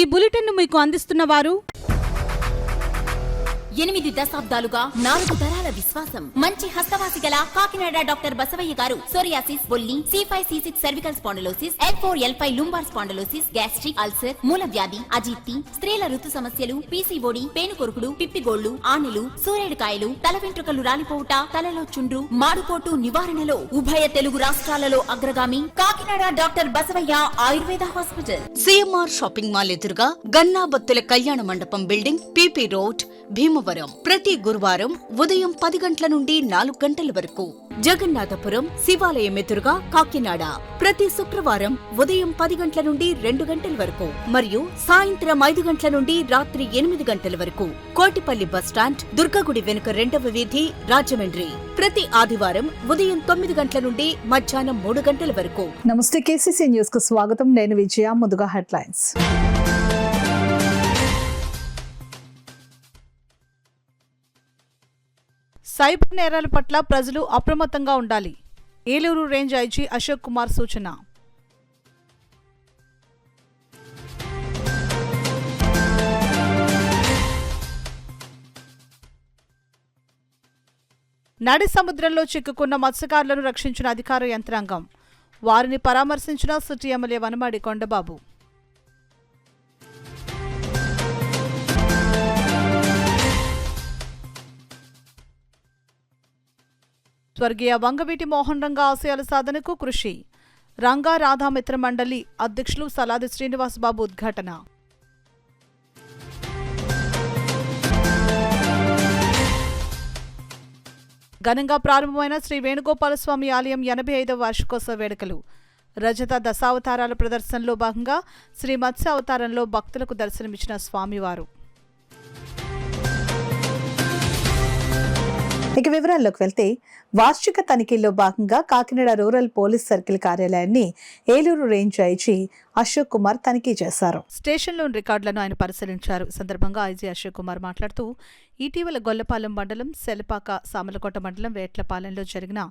ఈ బులెటిన్ మీకు అందిస్తున్న వారు 8 దశాబ్దాలుగా 4 తరాల విశ్వాసం. మంచి హస్తవాసి గల కాకినాడ డాక్టర్ బసవయ్య గారు సోరియాసిస్, బొల్లి, C5, C6 cervical spondylosis, L4, L5 lumbar spondylosis, gastric ulcer, మూల వ్యాధి, అజీర్తి, స్త్రీల ఋతు సమస్యలు, PCOD, పేనుకొరుకుడు, పిప్పిగోళ్లు, ఆనెలు, సూరేడుకాయలు, తల వెంట్రుకలు రాలిపోవుట, తలలో చుండ్రు, మాడుకోటు నివారణలో ఉభయ తెలుగు రాష్ట్రాలలో అగ్రగామి Kakinada doctor Basavayya Ayurveda hospital. CMR shopping mall ఎదురుగా గన్నాబత్తుల కళ్యాణ మండపం బిల్డింగ్, PP రోడ్, భీమవరం. ప్రతి గురువారం ఉదయం 10 గంటల నుండి 4 గంటల వరకు. జగన్నాథపురం శివాలయం ఎదురుగా కాకినాడ ప్రతి శుక్రవారం ఉదయం 10 గంటల నుండి 2 గంటల వరకు మరియు సాయంత్రం 5 గంటల నుండి రాత్రి 8 గంటల వరకు. కోటిపల్లి బస్టాండ్, దుర్గగుడి వెనుక 2వ వీధి, రాజమండ్రి. ప్రతి ఆదివారం ఉదయం 9 గంటల నుండి మధ్యాహ్నం 3 గంటల వరకు. నమస్తే, KCC న్యూస్ కు స్వాగతం. నేను విజయ. ముందుగా హెడ్లైన్స్. సైబర్ నేరాల పట్ల ప్రజలు అప్రమత్తంగా ఉండాలి. ఏలూరు రేంజ్ ఐజీ అశోక్ కుమార్ సూచన. నడి సముద్రంలో చిక్కుకున్న మత్స్యకారులను రక్షించిన అధికార యంత్రాంగం. వారిని పరామర్శించిన సిటీ ఎమ్మెల్యే వనమాడి కొండబాబు. స్వర్గీయ వంగవీటి మోహన్ రంగా ఆశయాల సాధనకు కృషి. రంగా రాధా మిత్ర మండలి అధ్యక్షులు సలాది శ్రీనివాస్ బాబు ఉద్ఘాటన. ఘనంగా ప్రారంభమైన శ్రీ వేణుగోపాలస్వామి ఆలయం 85వ వార్షికోత్సవ వేడుకలు. రజత దశావతారాల ప్రదర్శనలో భాగంగా శ్రీ మత్స్య అవతారంలో భక్తులకు దర్శనమిచ్చిన స్వామివారు. ఇక వివరాల్లోకి వెళ్తే, వార్షిక తనిఖీల్లో భాగంగా కాకినాడ రూరల్ పోలీస్ సర్కిల్ కార్యాలయాన్ని ఏలూరు రేంజ్ ఐజీ అశోక్ కుమార్ తనిఖీ చేశారు. స్టేషన్లోని రికార్డులను ఆయన పరిశీలించారు. సందర్భంగా ఐజీ అశోక్ కుమార్ మాట్లాడుతూ, ఇటీవల గొల్లపాలెం మండలం, సెలపాక, సామలకోట మండలం, వేట్లపాలెంలో జరిగిన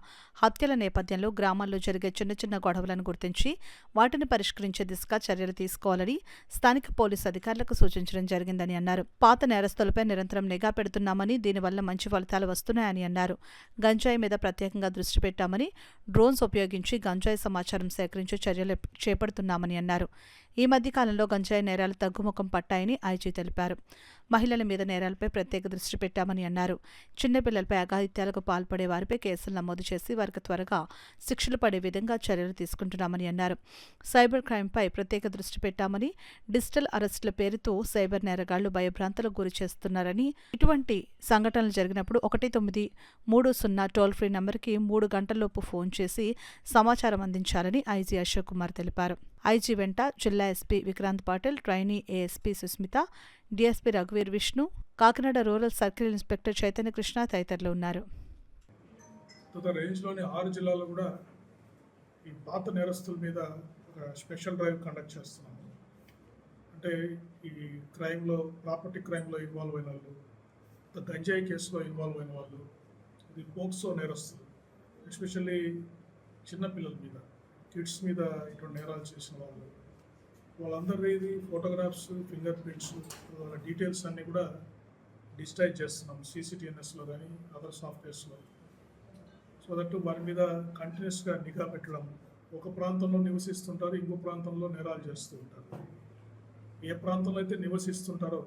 హత్యల నేపథ్యంలో గ్రామాల్లో జరిగే చిన్న చిన్న గొడవలను గుర్తించి వాటిని పరిష్కరించే దిశగా చర్యలు తీసుకోవాలని స్థానిక పోలీసు అధికారులకు సూచించడం జరిగిందని అన్నారు. పాత నేరస్తులపై నిరంతరం నిఘా పెడుతున్నామని, దీనివల్ల మంచి ఫలితాలు వస్తున్నాయని అన్నారు. గంజాయి మీద ప్రత్యేకంగా దృష్టి పెట్టామని, డ్రోన్స్ ఉపయోగించి గంజాయి సమాచారం సేకరించి చర్యలు చేపడుతున్నామని అన్నారు. ఈ మధ్యకాలంలో గంజాయి నేరాలు తగ్గుముఖం పట్టాయని ఐజీ తెలిపారు. మహిళల మీద నేరాలపై ప్రత్యేక దృష్టి పెట్టామని అన్నారు. చిన్నపిల్లలపై అఘాయిత్యాలకు పాల్పడే వారిపై కేసులు నమోదు చేసి వారికి త్వరగా శిక్షలు పడే విధంగా చర్యలు తీసుకుంటున్నామని అన్నారు. సైబర్ క్రైమ్పై ప్రత్యేక దృష్టి పెట్టామని, డిజిటల్ అరెస్టుల పేరుతో సైబర్ నేరగాళ్లు భయభ్రాంతులకు గురి చేస్తున్నారని, ఇటువంటి సంఘటనలు జరిగినప్పుడు 1930 టోల్ ఫ్రీ నంబర్కి 3 గంటల్లోపు ఫోన్ చేసి సమాచారం అందించాలని ఐజీ అశోక్ కుమార్ తెలిపారు. ఐజీ వెంట జిల్లా SP Vikrant Patil, trainee ASP Susmita, DSP రఘువీర్ Vishnu, Kakinada rural circle inspector Chaitanya Krishna తదితరులు ఉన్నారు. రేంజ్లోని 6 జిల్లాల్లో కూడా ఈ పాత నేరస్తుల మీద ఒక స్పెషల్ డ్రైవ్ కండక్ట్ చేస్తున్నాము. అంటే ఈ క్రైమ్లో, ప్రాపర్టీ క్రైమ్లో ఇన్వాల్వ్ అయిన వాళ్ళు, గంజాయి కేసులో ఇన్వాల్వ్ అయిన వాళ్ళు, ఇది పోక్సో నేరస్తులు, ఎస్పెషల్లీ చిన్నపిల్లల మీద, కిడ్స్ మీద ఇటువంటి నేరాలు చేసిన వాళ్ళు, వాళ్ళందరిది ఫోటోగ్రాఫ్స్, ఫింగర్ ప్రింట్స్, డీటెయిల్స్ అన్నీ కూడా డిజిటైజ్ చేస్తున్నాం CCTNSలో కానీ అదర్ సాఫ్ట్వేర్స్లో. సో దట్ వారి మీద కంటిన్యూస్గా నిఘా పెట్టడం. ఒక ప్రాంతంలో నివసిస్తుంటారు, ఇంకో ప్రాంతంలో నేరాలు చేస్తూ ఉంటారు. ఏ ప్రాంతంలో అయితే నివసిస్తుంటారో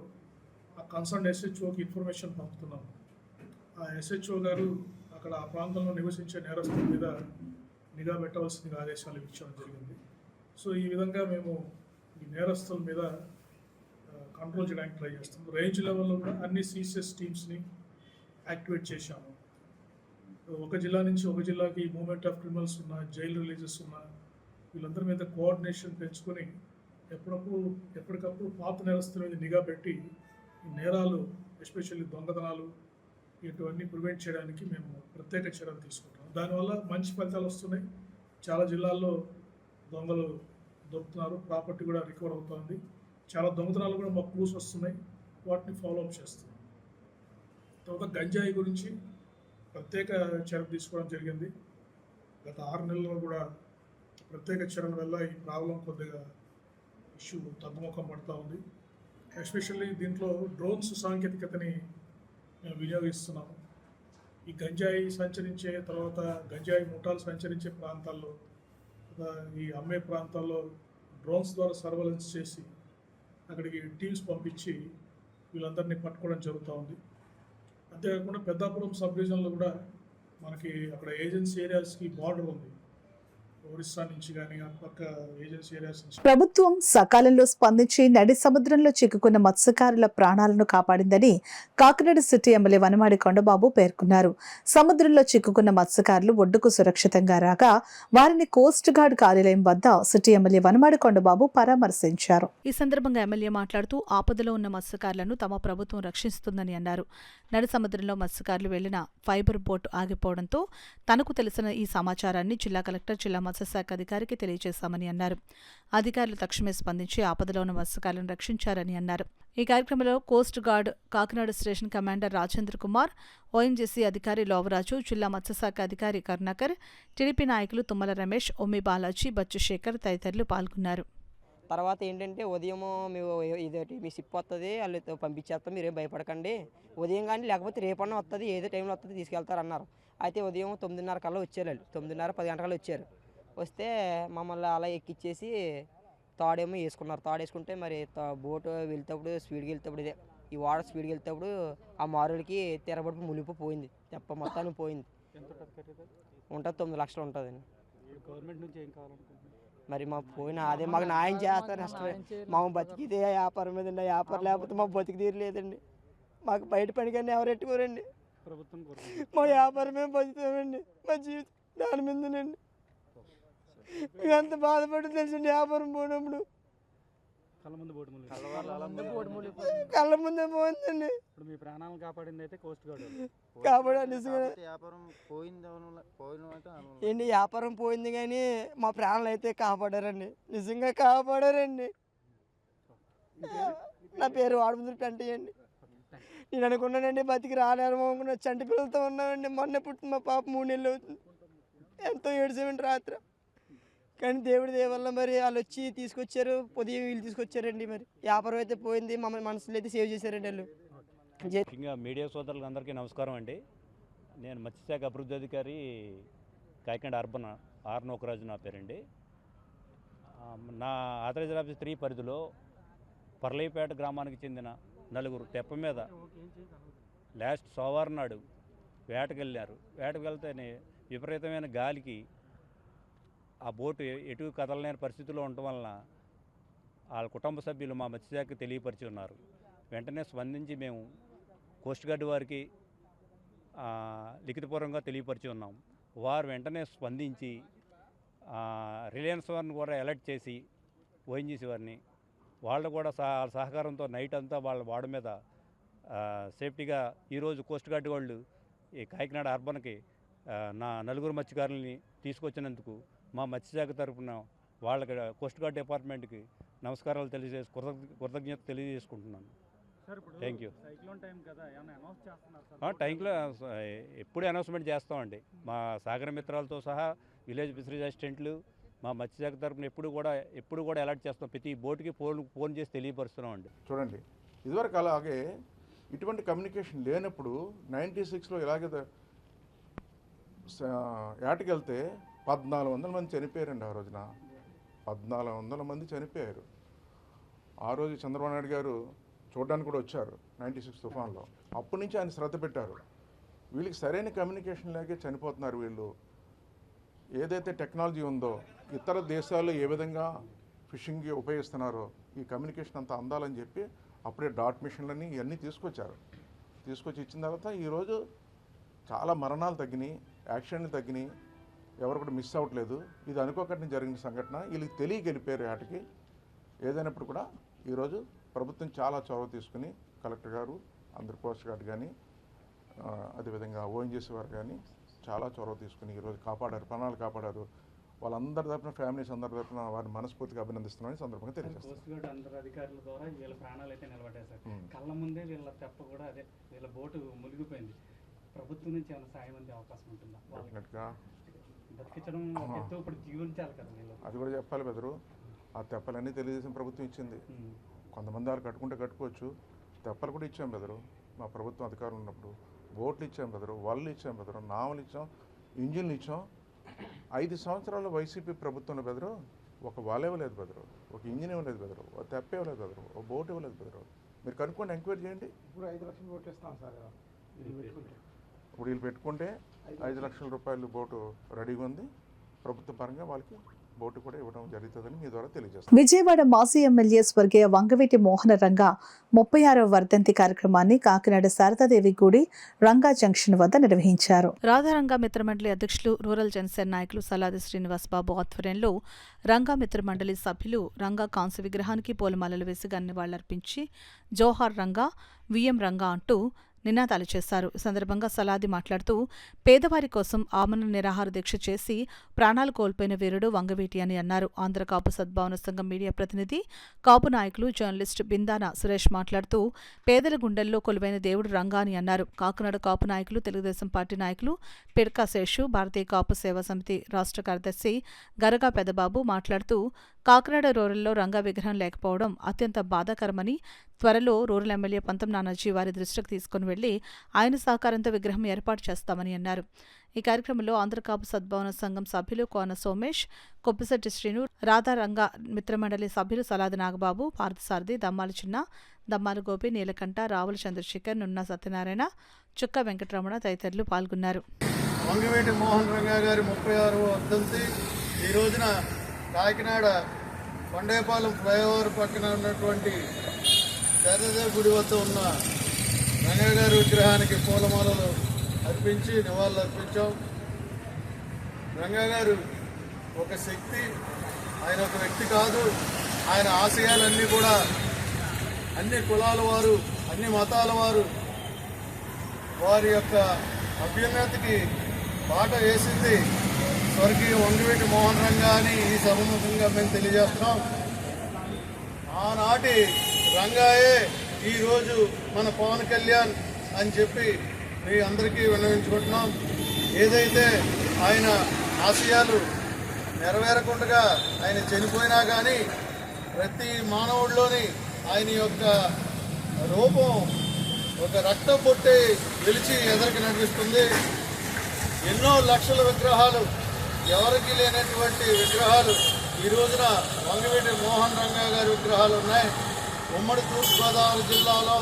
ఆ కన్సర్న్ SHOకి ఇన్ఫర్మేషన్ పంపుతున్నాం. ఆ SHO గారు అక్కడ ఆ ప్రాంతంలో నివసించే నేరస్తుల మీద నిఘా పెట్టవలసిందిగా ఆదేశాలు ఇచ్చడం జరిగింది. సో ఈ విధంగా మేము ఈ నేరస్తుల మీద కంట్రోల్ చేయడానికి ట్రై చేస్తాం. రేంజ్ లెవెల్లో కూడా అన్ని CCS టీమ్స్ని యాక్టివేట్ చేశాము. ఒక జిల్లా నుంచి ఒక జిల్లాకి మూవ్మెంట్ ఆఫ్ క్రిమినల్స్ ఉన్న, జైలు రిలీజెస్ ఉన్న, వీళ్ళందరి మీద కోఆర్డినేషన్ పెంచుకొని ఎప్పటికప్పుడు పాత నేరస్తుల మీద నిఘా పెట్టి ఈ నేరాలు, ఎస్పెషల్లీ దొంగతనాలు, ఇటువన్నీ ప్రివెంట్ చేయడానికి మేము ప్రత్యేక చర్యలు తీసుకుంటాం. దానివల్ల మంచి ఫలితాలు వస్తున్నాయి. చాలా జిల్లాల్లో దొంగలు దొరుకుతున్నారు, ప్రాపర్టీ కూడా రికవర్ అవుతుంది. చాలా దొంగతనాలు కూడా మాకు క్లూస్ వస్తున్నాయి, వాటిని ఫాలోఅప్ చేస్తున్నాం. తర్వాత గంజాయి గురించి ప్రత్యేక చర్య తీసుకోవడం జరిగింది. గత 6 నెలల్లో కూడా ప్రత్యేక చర్యల వల్ల ఈ ప్రాబ్లం కొద్దిగా ఇష్యూ తగ్గుముఖం పడుతూ ఉంది. ఎస్పెషల్లీ దీంట్లో డ్రోన్స్ సాంకేతికతని మేము వినియోగిస్తున్నాము. ఈ గంజాయి సంచరించే తర్వాత గంజాయి ముఠాలు సంచరించే ప్రాంతాల్లో ఈ అమ్మే ప్రాంతాల్లో డ్రోన్స్ ద్వారా సర్వేలెన్స్ చేసి అక్కడికి టీమ్స్ పంపించి వీళ్ళందరినీ పట్టుకోవడం జరుగుతూ ఉంది. అంతేకాకుండా పెద్దాపురం సబ్ డివిజన్లో కూడా మనకి అక్కడ ఏజెన్సీ ఏరియాస్కి బార్డర్ ఉంది. ఒరిస్సా నుంచి కానీ ఆ పక్క ఏజెన్సీ ఏరియాస్ నుంచి. ప్రభుత్వం సకాలంలో స్పందించి నడి సముద్రంలో చిక్కుకున్న మత్స్యకారుల ప్రాణాలను కాపాడిందని కాకినాడ సిటీ ఎమ్మెల్యే వనమాడి కొండబాబు పేర్కొన్నారు. సముద్రంలో చిక్కుకున్న మత్స్యకారులు ఒడ్డుకు సురక్షితంగా రాగా వారిని కోస్ట్ గార్డ్ కార్యాలయం వద్ద సిటీ ఎమ్మెల్యే వనమాడి కొండబాబు పరామర్శించారు. ఈ సందర్భంగా ఎమ్మెల్యే మాట్లాడుతూ ఆపదలో ఉన్న మత్స్యకారులను తమ ప్రభుత్వం రక్షిస్తుందని అన్నారు. నడి సముద్రంలో మత్స్యకారులు వెళ్లిన ఫైబర్ బోట్ ఆగిపోవడంతో తనకు తెలిసిన ఈ సమాచారాన్ని జిల్లా కలెక్టర్, జిల్లా మత్స్యశాఖ అధికారికి తెలియజేశామని అన్నారు. అధికారులు తక్షణమే స్పందించి ఆపదలో ఉన్న మత్స్యకారులను రక్షించారని అన్నారు. ఈ కార్యక్రమంలో coast guard Kakinada station commander Rajendra Kumar, ONGC అధికారి లోవరాజు, జిల్లా మత్స్యశాఖ అధికారి కరుణాకర్, టీడీపీ నాయకులు తుమ్మల రమేష్, ఒమ్మి బాలాజీ, బచ్చు శేఖర్ తదితరులు పాల్గొన్నారు. తర్వాత ఏంటంటే ఉదయము మేము ఇదేంటి మీ సిప్ వస్తుంది వాళ్ళు పంపించేస్తాం, మీరేం భయపడకండి, ఉదయం కానీ లేకపోతే రేపన్నా వస్తుంది, ఏదో టైంలో వస్తుంది తీసుకెళ్తారు అన్నారు. అయితే ఉదయం 9:30 కల్లా వచ్చారు వాళ్ళు, 9:30-10 గంటల వచ్చారు. వస్తే మమ్మల్ని అలా ఎక్కిచ్చేసి తాడేమో వేసుకున్నారు. తాడేసుకుంటే మరి బోటు వెళ్తేప్పుడు స్పీడ్కి వెళ్తేప్పుడు ఇదే ఈ వాటర్ స్పీడ్కి వెళ్తేప్పుడు ఆ మారులకి తెరబడి మునిగిపోయింది, తెప్ప మొత్తానికి పోయింది. ఉంటుంది 9 లక్షలు ఉంటుందండి. గవర్నమెంట్ నుంచి ఏం కావాలనుకుంటున్నారు? మరి మాకు పోయిన అదే మాకు న్యాయం చేస్తారు. నష్టమే మాకు బతికిదే వ్యాపారం మీద వ్యాపారం లేకపోతే మాకు బతికి తీరలేదండి. మాకు బయట పనికన్నా ఎవరు ఎట్టుకోరండి. ప్రభుత్వం మా వ్యాపారమే బతుకుతామండి, మా జీవితం దాని మీదనండి. మేము ఎంత బాధపడి తెలుసండి వ్యాపారం పోయినప్పుడు. కళ్ళ ముందే పోయిందండి. ఇప్పుడు మీ ప్రాణాలను కాపాడింది అయితే కోస్ట్ గార్డ్ కాపాడాలి. ఏంటి వ్యాపారం పోయింది కానీ మా ప్రాణాలు అయితే కాపాడారండి, నిజంగా కాపాడారండి. నా పేరు వాడముందు పెంటండి. నేను అనుకున్నానండి బతికి రాలేమో అనుకున్నా, చంటి పిల్లలతో ఉన్నామండి. మొన్న పుట్టిన మా పాప 3 నెలలు అవుతుంది. ఎంతో ఏడ్చామండి రాత్రి. కానీ దేవుడి దేవల్ల మరి వాళ్ళు వచ్చి తీసుకొచ్చారు, పొద్దున వీళ్ళు తీసుకొచ్చారండి. మరి వ్యాపారం అయితే పోయింది, మమ్మల్ని మనసులో అయితే సేవ్ చేశారండి వాళ్ళు. ముఖ్యంగా మీడియా సోదరులకు అందరికీ నమస్కారం అండి. నేను మత్స్యశాఖ అభివృద్ధి అధికారి కాకినాడ అర్బన్ ఆర్ నోకరాజు నా పేరండి. నా ఆథరైజర్ ఆఫీస్ 3 పరిధిలో పర్లైపేట గ్రామానికి చెందిన 4 తెప్ప మీద లాస్ట్ సోమవారం నాడు వేటకెళ్ళారు. వేటకు వెళ్తేనే విపరీతమైన గాలికి ఆ బోటు ఎటు కదలలేని పరిస్థితిలో ఉండటం వలన వాళ్ళ కుటుంబ సభ్యులు మా మత్స్యశాఖకి తెలియపరిచి ఉన్నారు. వెంటనే స్పందించి మేము కోస్ట్ గార్డ్ వారికి లిఖితపూర్వకంగా తెలియపరిచి ఉన్నాం. వారు వెంటనే స్పందించి రిలయన్స్ వారిని కూడా అలర్ట్ చేసి ఓఎన్జీసీ వారిని వాళ్ళు కూడా సహకారంతో నైట్ అంతా వాళ్ళ వాడ మీద సేఫ్టీగా ఈరోజు కోస్ట్ గార్డ్ వాళ్ళు ఈ కాకినాడ అర్బన్కి నా 4 మత్స్యకారులని తీసుకొచ్చినందుకు మా మత్స్యశాఖ తరఫున వాళ్ళకి కోస్ట్ గార్డ్ డిపార్ట్మెంట్కి నమస్కారాలు కృతజ్ఞత తెలియజేసుకుంటున్నాను. Thank you. టైంలో ఎప్పుడు అనౌన్స్మెంట్ చేస్తామండి. మా సాగర మిత్రాలతో సహా విలేజ్ ఫిషరీస్ అసిస్టెంట్లు మా మత్స్యశాఖ తరఫున ఎప్పుడు కూడా అలర్ట్ చేస్తాం. ప్రతి బోటుకి ఫోన్ చేసి తెలియపరుస్తున్నాం అండి. చూడండి, ఇదివరకు అలాగే ఇటువంటి కమ్యూనికేషన్ లేనప్పుడు 96లో ఇలాగే ఏటకెళ్తే 1400 మంది చనిపోయారండి. ఆ రోజున 1400 మంది చనిపోయారు. ఆ రోజు చంద్రబాబు నాయుడు గారు చూడడానికి కూడా వచ్చారు 96 తుఫాన్లో. అప్పటి నుంచి ఆయన శ్రద్ధ పెట్టారు. వీళ్ళకి సరైన కమ్యూనికేషన్ లేకే చనిపోతున్నారు వీళ్ళు. ఏదైతే టెక్నాలజీ ఉందో ఇతర దేశాల్లో ఏ విధంగా ఫిషింగ్కి ఉపయోగిస్తున్నారో ఈ కమ్యూనికేషన్ అంతా అందాలని చెప్పి అప్పుడే డాట్ మిషన్లని ఇవన్నీ తీసుకొచ్చి ఇచ్చిన తర్వాత ఈరోజు చాలా మరణాలు తగ్గినాయి, యాక్సిడెంట్లు తగ్గినాయి, ఎవరు కూడా మిస్ అవ్వట్లేదు. ఇది అనుకోకుండా జరిగిన సంఘటన. వీళ్ళకి తెలియగలిపారు వాటికి. ఏదైనప్పుడు కూడా ఈరోజు ప్రభుత్వం చాలా చొరవ తీసుకుని కలెక్టర్ గారు, అందరు కోస్ట్ గార్డ్ కానీ, అదేవిధంగా ఓఎన్జీసీ వారు కానీ చాలా చొరవ తీసుకుని ఈరోజు కాపాడారు, ప్రాణాలు కాపాడారు. వాళ్ళందరి తరపున, ఫ్యామిలీస్ అందరి తరపున వారిని మనస్ఫూర్తిగా అభినందిస్తున్నామని సందర్భంగా తెలియజేస్తారు. కోస్ట్ గార్డ్ అందరు అధికారుల ద్వారా వీళ్ళ ప్రాణాలు అయితే నిలబడ్డాయి. కళ్ళ ముందే వీళ్ళ తెప్ప కూడా అదే వీళ్ళ బోటు మునిగిపోయింది. ప్రభుత్వం నుంచి ఏమైనా సాయం అందే అవకాశం ఉంటుందా? డెఫినెట్గా బతికించడం ఇప్పుడు జీవించాలి కదా వీళ్ళు. అది కూడా చెప్పాలి బెదరు. ఆ తెప్పలన్నీ తెలుగుదేశం ప్రభుత్వం ఇచ్చింది. కొంతమంది వాళ్ళు కట్టుకుంటే కట్టుకోవచ్చు. తెప్పలు కూడా ఇచ్చాం బెదరు, మా ప్రభుత్వం అధికారులు ఉన్నప్పుడు బోట్లు ఇచ్చాం బెదరు, వలలు ఇచ్చాం బెదరు, నావలు ఇచ్చాం, ఇంజిన్లు ఇచ్చాం. 5 సంవత్సరాలు వైసీపీ ప్రభుత్వంలో బెదరు ఒక వల ఇవ్వలేదు బెదరు, ఒక ఇంజిన్ ఇవ్వలేదు బెదరు, ఒక తెప్ప ఇవ్వలేదు బెదరు, ఒక బోట్ ఇవ్వలేదు బెదరు. మీరు కనుక్కోండి, ఎంక్వైరీ చేయండి. ఇప్పుడు 5 లక్షలు బోట్ ఇస్తాం సార్. ఇప్పుడు వీళ్ళు పెట్టుకుంటే 5 లక్షల రూపాయలు బోటు రెడీగా ఉంది. ప్రభుత్వ పరంగా వాళ్ళకి బోటు కూడా ఇవ్వడం జరుగుతుందని మీ ద్వారా తెలియజేస్తాను. విజయవాడ మాజీ ఎమ్మెల్యే స్వర్గీయ వంగవీటి మోహన రంగా 36వ వర్ధంతి కార్యక్రమాన్ని కాకినాడ శారదాదేవి గుడి రంగా జంక్షన్ వద్ద నిర్వహించారు. రాధారంగా మిత్రమండలి అధ్యక్షులు రూరల్ జనసేన నాయకులు సలాది శ్రీనివాస్ బాబు ఆధ్వర్యంలో రంగా మిత్రమండలి సభ్యులు రంగా కాంస్య విగ్రహానికి పూలమాలలు వేసి నివాళులర్పించి జోహార్ రంగా, విఎం రంగా అంటూ నినాదాలు చేశారు. ఈ సందర్భంగా సలాది మాట్లాడుతూ పేదవారి కోసం ఆమరణ నిరాహార దీక్ష చేసి ప్రాణాలు కోల్పోయిన వీరుడు వంగవీటి అని అన్నారు. ఆంధ్ర కాపు సద్భావన సంఘం మీడియా ప్రతినిధి, కాపు నాయకులు, జర్నలిస్ట్ బిందాన సురేష్ మాట్లాడుతూ పేదల గుండెల్లో కొలువైన దేవుడు రంగా అని అన్నారు. కాకినాడ కాపు నాయకులు, తెలుగుదేశం పార్టీ నాయకులు పిడకా శేషు, భారతీయ కాపు సేవా సమితి రాష్ట్ర కార్యదర్శి గరగా పెదబాబు మాట్లాడుతూ కాకినాడ రూరల్లో రంగా విగ్రహం లేకపోవడం అత్యంత బాధాకరమని, త్వరలో రూరల్ ఎమ్మెల్యే పంతం నానాజీ వారి దృష్టికి తీసుకుని వెళ్లి ఆయన సహకారంతో విగ్రహం ఏర్పాటు చేస్తామని అన్నారు. ఈ కార్యక్రమంలో ఆంధ్రకాపు సద్భావన సంఘం సభ్యులు కోన సోమేష్, కొప్పిశెట్టి శ్రీను, రాధారంగా మిత్రమండలి సభ్యులు సలాది నాగబాబు, పార్థసారథి, దమ్మాల చిన్న, దమ్మాల గోపి, నీలకంఠ, రావుల చంద్రశేఖర్, నున్నా సత్యనారాయణ, చుక్క వెంకటరమణ తదితరులు పాల్గొన్నారు. వంగవీటి మోహన్ రంగా గారి 36వ వర్ధంతి ఈ రోజున కాకినాడ కొండేపాలెం ఫ్లైఓవర్ పక్కన ఉన్నటువంటి శారదాదేవి గుడి వద్ద ఉన్న రంగా గారి విగ్రహానికి పూలమాలలు అర్పించి నివాళులు అర్పించాం. రంగా గారు ఒక శక్తి, ఆయన ఒక వ్యక్తి కాదు. ఆయన ఆశయాలన్నీ కూడా అన్ని కులాల వారు, అన్ని మతాల వారు వారి యొక్క అభ్యున్నతికి బాట వేసింది స్వర్గీయ వంగవీటి మోహన్ రంగా అని ఈ సభముఖంగా మేము తెలియజేస్తున్నాం. ఆనాటి రంగాయే ఈరోజు మన పవన్ కళ్యాణ్ అని చెప్పి మీ అందరికీ విన్నవించుకుంటున్నాం. ఏదైతే ఆయన ఆశయాలు నెరవేరకుండా ఆయన చనిపోయినా కానీ ప్రతి మానవుడిలోని ఆయన యొక్క రూపం ఒక రక్తం పొట్టి వెలిచి ఎదరికి నడిపిస్తుంది. ఎన్నో లక్షల విగ్రహాలు, ఎవరికి లేనటువంటి విగ్రహాలు ఈ రోజున వంగవీటి మోహన్ రంగా గారి విగ్రహాలు ఉన్నాయి. ఉమ్మడి తూర్పుగోదావరి జిల్లాలో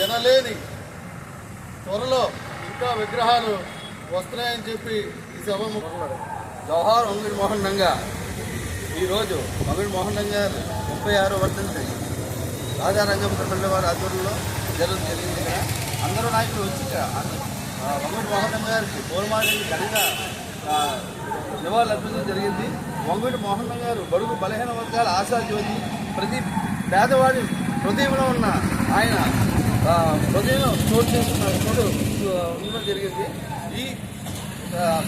ఎనలేని త్వరలో ఇంకా విగ్రహాలు వస్తున్నాయని చెప్పి ఈ సభ జవహర్ వంగవీటి మోహన్ రంగా ఈరోజు వంగవీటి మోహన్ రంగా 36వ వర్ధంతి రాజారంగం మిత్రమండలి వారి ఆధ్వర్యంలో జరగడం జరిగింది. ఇక్కడ అందరూ నాయకులు వచ్చి వంగవీటి మోహన్ రంగా గారికి పూలమాలని ఘనంగా నివాళులు అర్పించడం జరిగింది. వంగవీటి మోహన్ రంగా గారు బడుగు బలహీన వర్గాల ఆశాజ్యోతి, ప్రతి పేదవాడి హృదయంలో ఉన్న ఆయన హృదయంలో చోటు ఉండడం జరిగింది. ఈ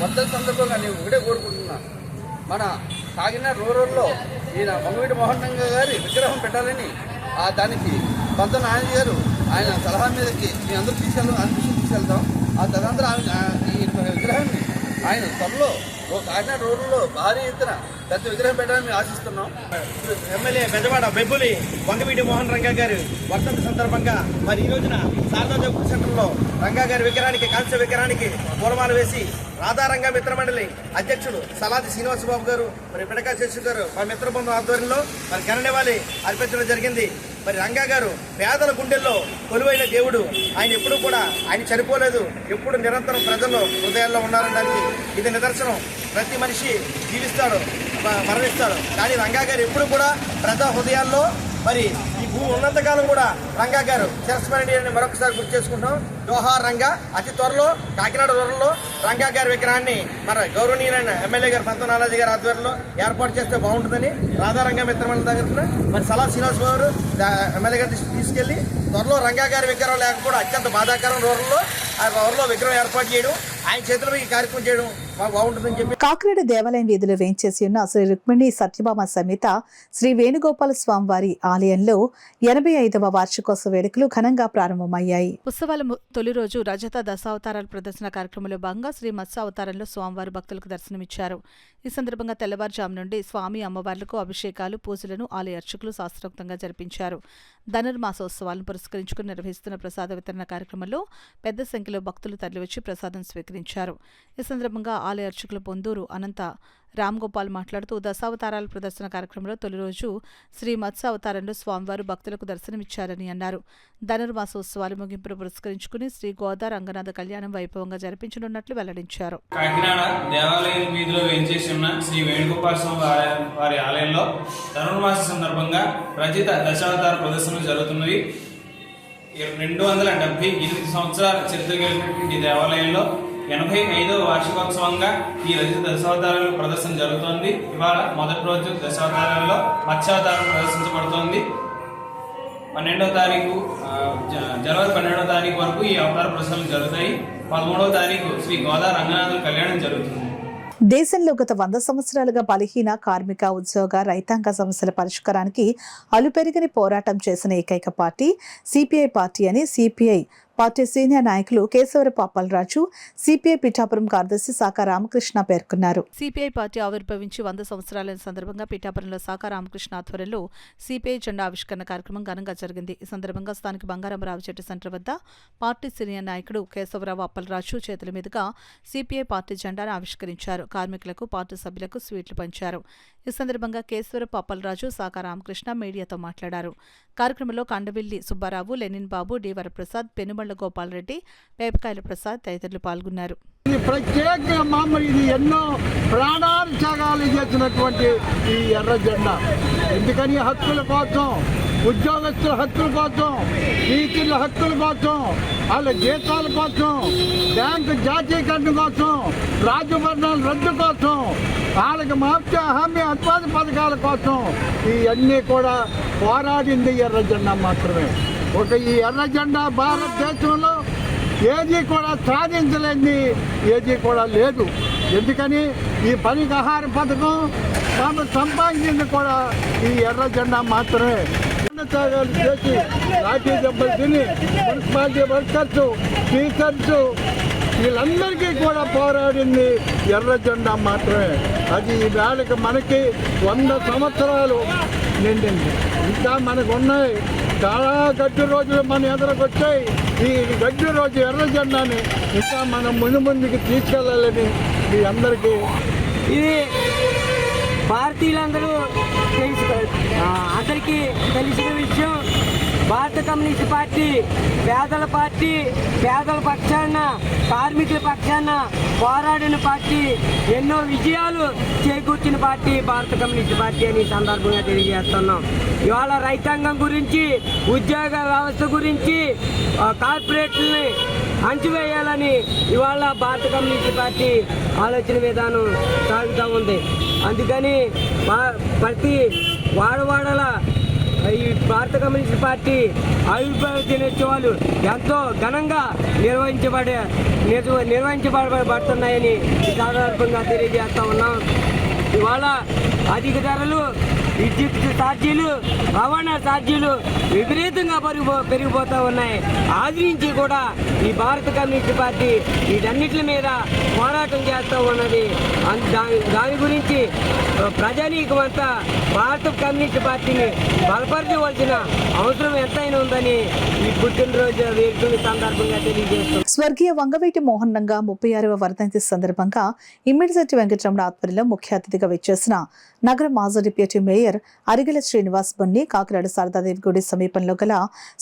వర్ధంతి సందర్భంగా నేను ఒకటే కోరుకుంటున్నా, మన కాకినాడ రూరల్లో ఈయన వంగవీటి మోహన్ రంగా గారి విగ్రహం పెట్టాలని దానికి పంతం నాయన గారు ఆయన సలహా మీదకి మేము అందరూ తీసుకెళ్తాం. ఆ తదనంతరం ఈ విగ్రహాన్ని ఆయన త్వరలో కాకినాడ రూరల్లో భారీ ఎత్తున పెద్ద విగ్రహం పెట్టాలని మేము ఆశిస్తున్నాం. ఎమ్మెల్యే బెజవాడ బెబ్బులి వంగవీటి మోహన్ రంగా గారు వర్ధంతి సందర్భంగా మరి ఈ రోజున శారదాదేవి సెంటర్లో రంగా గారి విగ్రహానికి, కాంస్య విగ్రహానికి పూలమాల వేసి రాధారంగా మిత్రమండలి అధ్యక్షుడు సలాది శ్రీనివాస్ బాబు గారు, మరి పిడకా శేషు గారు మా మిత్ర బృందం ఆధ్వర్యంలో మరి ఘన నివాళి అర్పించడం జరిగింది. మరి రంగా గారు పేదల గుండెల్లో కొలువైన దేవుడు. ఆయన ఎప్పుడు కూడా ఆయన చనిపోలేదు, ఎప్పుడు నిరంతరం ప్రజల్లో హృదయాల్లో ఉన్నారనడానికి ఇది నిదర్శనం. ప్రతి మనిషి జీవిస్తాడు, మరణిస్తాడు, కానీ రంగా గారు ఎప్పుడు కూడా ప్రజా హృదయాల్లో మరి ఈ భూమి ఉన్నంతకాలం కూడా రంగా గారు చిరస్మరణీయాన్ని మరొకసారి గుర్తు చేసుకుంటాం. జోహార్ రంగా. అతి త్వరలో కాకినాడ రూరల్లో రంగా గారి విగ్రహాన్ని మన గౌరవనీయులైన ఎమ్మెల్యే గారు పంతం నానాజీ గారి ఆధ్వర్యంలో ఏర్పాటు చేస్తే బాగుంటుందని రాధారంగా మిత్రమండలి దగ్గర మరి సలా శ్రీనివాస్ గారు ఎమ్మెల్యే గారి తీసుకెళ్లి త్వరలో రంగా గారి విగ్రహం లేకపోవడం అత్యంత బాధాకరం. రూరల్లో విగ్రహం ఏర్పాటు చేయడం, ఆయన చేతుల్లో ఈ కార్యక్రమం చేయడం బాగుంటుందని చెప్పి కాకినాడ దేవాలయం వీధిలో వేంచేసి ఉన్న శ్రీ రుక్మిణి సత్యభామ సమేత శ్రీ వేణుగోపాల స్వామి వారి ఆలయంలో 85వ వార్షికోత్సవ వేడుకలు ఘనంగా ప్రారంభమయ్యాయి. ఉత్సవాల తొలి రోజు రజత దశావతారాల ప్రదర్శన కార్యక్రమంలో భాగంగా శ్రీ మత్స్య అవతారంలో స్వామివారు భక్తులకు దర్శనమిచ్చారు. ఈ సందర్భంగా తెల్లవారుజాము నుండి స్వామి అమ్మవార్లకు అభిషేకాలు, పూజలను ఆలయ అర్చకులు శాస్త్రోక్తంగా జరిపించారు. ధనుర్మాసోత్సవాలను పురస్కరించుకుని నిర్వహిస్తున్న ప్రసాద వితరణ కార్యక్రమంలో పెద్ద సంఖ్యలో భక్తులు తరలివచ్చి ప్రసాదం స్వీకరించారు. ఈ సందర్భంగా ఆలయ అర్చకులు పొందూరు అనంత రామ్ గోపాల్ మాట్లాడుతూ దశావతారాల ప్రదర్శన కార్యక్రమంలో తొలి రోజు శ్రీ మత్స్య అవతారంలో స్వామివారు భక్తులకు దర్శనమిచ్చారని అన్నారు. ధనుర్మాసోత్సవాలు ముగింపును పురస్కరించుకుని శ్రీ గోదా రంగనాథ కళ్యాణం వైభవంగా జరిపించనున్నట్లు వెల్లడించారు. కాకినాడ దేవాలయం వీధిలో వేంచేసి ఉన్న శ్రీ వేణుగోపాల స్వామి వారి ఆలయంలో ధనుర్మాస సందర్భంగా రచిత దశావతార ప్రదర్శనలు జరుగుతున్నవి. 278 సంవత్సరాల చరిత్ర కలిగినటువంటి దేవాలయంలో 85వ వార్షికోత్సవంగా ఈ రజిత దశావతారాల ప్రదర్శన జరుగుతోంది. ఇవాళ మొదటి రోజు దశావతారాల్లో మత్స్యావతారం ప్రదర్శించబడుతోంది. 12వ తారీఖు జనవరి 12వ తారీఖు వరకు ఈ అవతార ప్రదర్శనలు జరుగుతాయి. 13వ తారీఖు శ్రీ గోదా రంగనాథుల కళ్యాణం జరుగుతుంది. దేశంలో గత 100 సంవత్సరాలుగా బలహీన కార్మిక, ఉద్యోగ, రైతాంగ సమస్యల పరిష్కారానికి అలుపెరిగని పోరాటం చేసిన ఏకైక పార్టీ సిపిఐ పార్టీ అని సిపిఐ పార్టీ సీనియర్ నాయకులు కేశవరపు అప్పలరాజు, సిపిఐ పిఠాపురం కార్యదర్శి సాకా రామకృష్ణ పేర్కొన్నారు. సిపిఐ పార్టీ ఆవిర్భవించి 100 సంవత్సరాల సందర్భంగా పిఠాపురంలో సాకా రామకృష్ణ ఆధ్వర్యంలో సిపిఐ జెండా ఆవిష్కరణ కార్యక్రమం ఘనంగా జరిగింది. ఈ సందర్భంగా స్థానిక బంగారామరావు చెట్టు సెంటర్ వద్ద పార్టీ సీనియర్ నాయకుడు కేశవరావు అప్పలరాజు చేతుల మీదుగా సిపిఐ పార్టీ జెండాను ఆవిష్కరించారు. కార్మికులకు, పార్టీ సభ్యులకు స్వీట్లు పంచారు. ఈ సందర్భంగా కేశవరపు అప్పలరాజు, సాకా రామకృష్ణ మీడియాతో మాట్లాడారు. కార్యక్రమంలో కండవిల్లి సుబ్బారావు, లెనిన్ బాబు, డి వరప్రసాద్, పెనుమళ్ల గోపాలరెడ్డి, పేపకాయల ప్రసాద్ తదితరులు పాల్గొన్నారు. ప్రత్యేకంగా ఇది ఎన్నో ప్రాణాలు త్యాగాలు చేసినటువంటి ఈ ఎర్ర జెండా ఎందుకని హక్కుల కోసం, ఉద్యోగస్తుల హక్కుల కోసం, టీచర్ల హక్కుల కోసం, వాళ్ళ జీతాల కోసం, బ్యాంకు జాతీయకరణ కోసం, రాజభరణాల రద్దు కోసం, వాళ్ళకి మాఫ్యా హామీ ఉత్పాద పథకాల కోసం ఇవన్నీ కూడా పోరాడింది ఎర్ర జెండా మాత్రమే. ఈ ఎర్ర జెండా భారతదేశంలో ఏది కూడా సాధించలేని ఏది కూడా లేదు. ఎందుకని ఈ పనికి ఆహార పథకం తాము సంపాదించింది కూడా ఈ ఎర్ర జెండా మాత్రమే. త్యాగాలు చేసి లాఠీ దెబ్బలు తిని మున్సిపాలిటీ వర్కర్స్, టీచర్స్ వీళ్ళందరికీ కూడా పోరాడింది ఎర్ర జెండా మాత్రమే. అది ఈ వేళకి మనకి 100 సంవత్సరాలు నిండింది. ఇంకా మనకు ఉన్నాయి చాలా గడ్డి రోజులు మన ఎదురుకొచ్చాయి. ఈ గడ్డి రోజు ఎర్ర జెండాని ఇంకా మనం ముందుకి తీసుకెళ్ళాలని మీ అందరికీ ఇది భారతీయులందరూ అందరికీ తెలిసిన విషయం. భారత కమ్యూనిస్ట్ పార్టీ పేదల పక్షాన, కార్మికుల పక్షాన పోరాడిన పార్టీ, ఎన్నో విజయాలు చేకూర్చిన పార్టీ భారత కమ్యూనిస్ట్ పార్టీ అని సందర్భంగా తెలియజేస్తున్నాం. ఇవాళ రైతాంగం గురించి, ఉద్యోగ వ్యవస్థ గురించి, కార్పొరేట్లని అంచివేయాలని ఇవాళ భారత కమ్యూనిస్ట్ పార్టీ ఆలోచన విధానం సాగుతూ ఉంది. అందుకని ప్రతి వాడవాడల ఈ భారత కమ్యూనిస్ట్ పార్టీ ఆవిర్భావ దినోత్సవాలు ఎంతో ఘనంగా నిర్వహించబడుతున్నాయని ఈ సందర్భంగా తెలియజేస్తా ఉన్నాం. ఇవాళ అధిక ధరలు, విద్యుత్ ఛార్జీలు, రవాణా ఛార్జీలు విపరీతంగా పెరిగిపోతూ ఉన్నాయి. ఆది నుంచి కూడా ఈ భారత కమ్యూనిస్ట్ పార్టీ వీటన్నిటి మీద పోరాటం చేస్తూ ఉన్నది. దాని గురించి ప్రజానీకమంతా భారత కమ్యూనిస్ట్ పార్టీని బలపరచవలసిన అవసరం ఎంతైనా ఉందని ఈ పుట్టినరోజు వేడుకల సందర్భంగా తెలియజేస్తుంది. స్వర్గీయ వంగవీటి మోహన్ రంగా 36వ వర్ధంతి సందర్భంగా ఇమ్మిడిశెట్టి వెంకటరమణ ఆధ్వర్యంలో ముఖ్య అతిథిగా విచ్చేసిన నగర మాజీ డిప్యూటీ మేయర్ అరిగెల శ్రీనివాస్ బొన్ని కాకినాడ శారదాదేవి గుడి సమీపంలో గల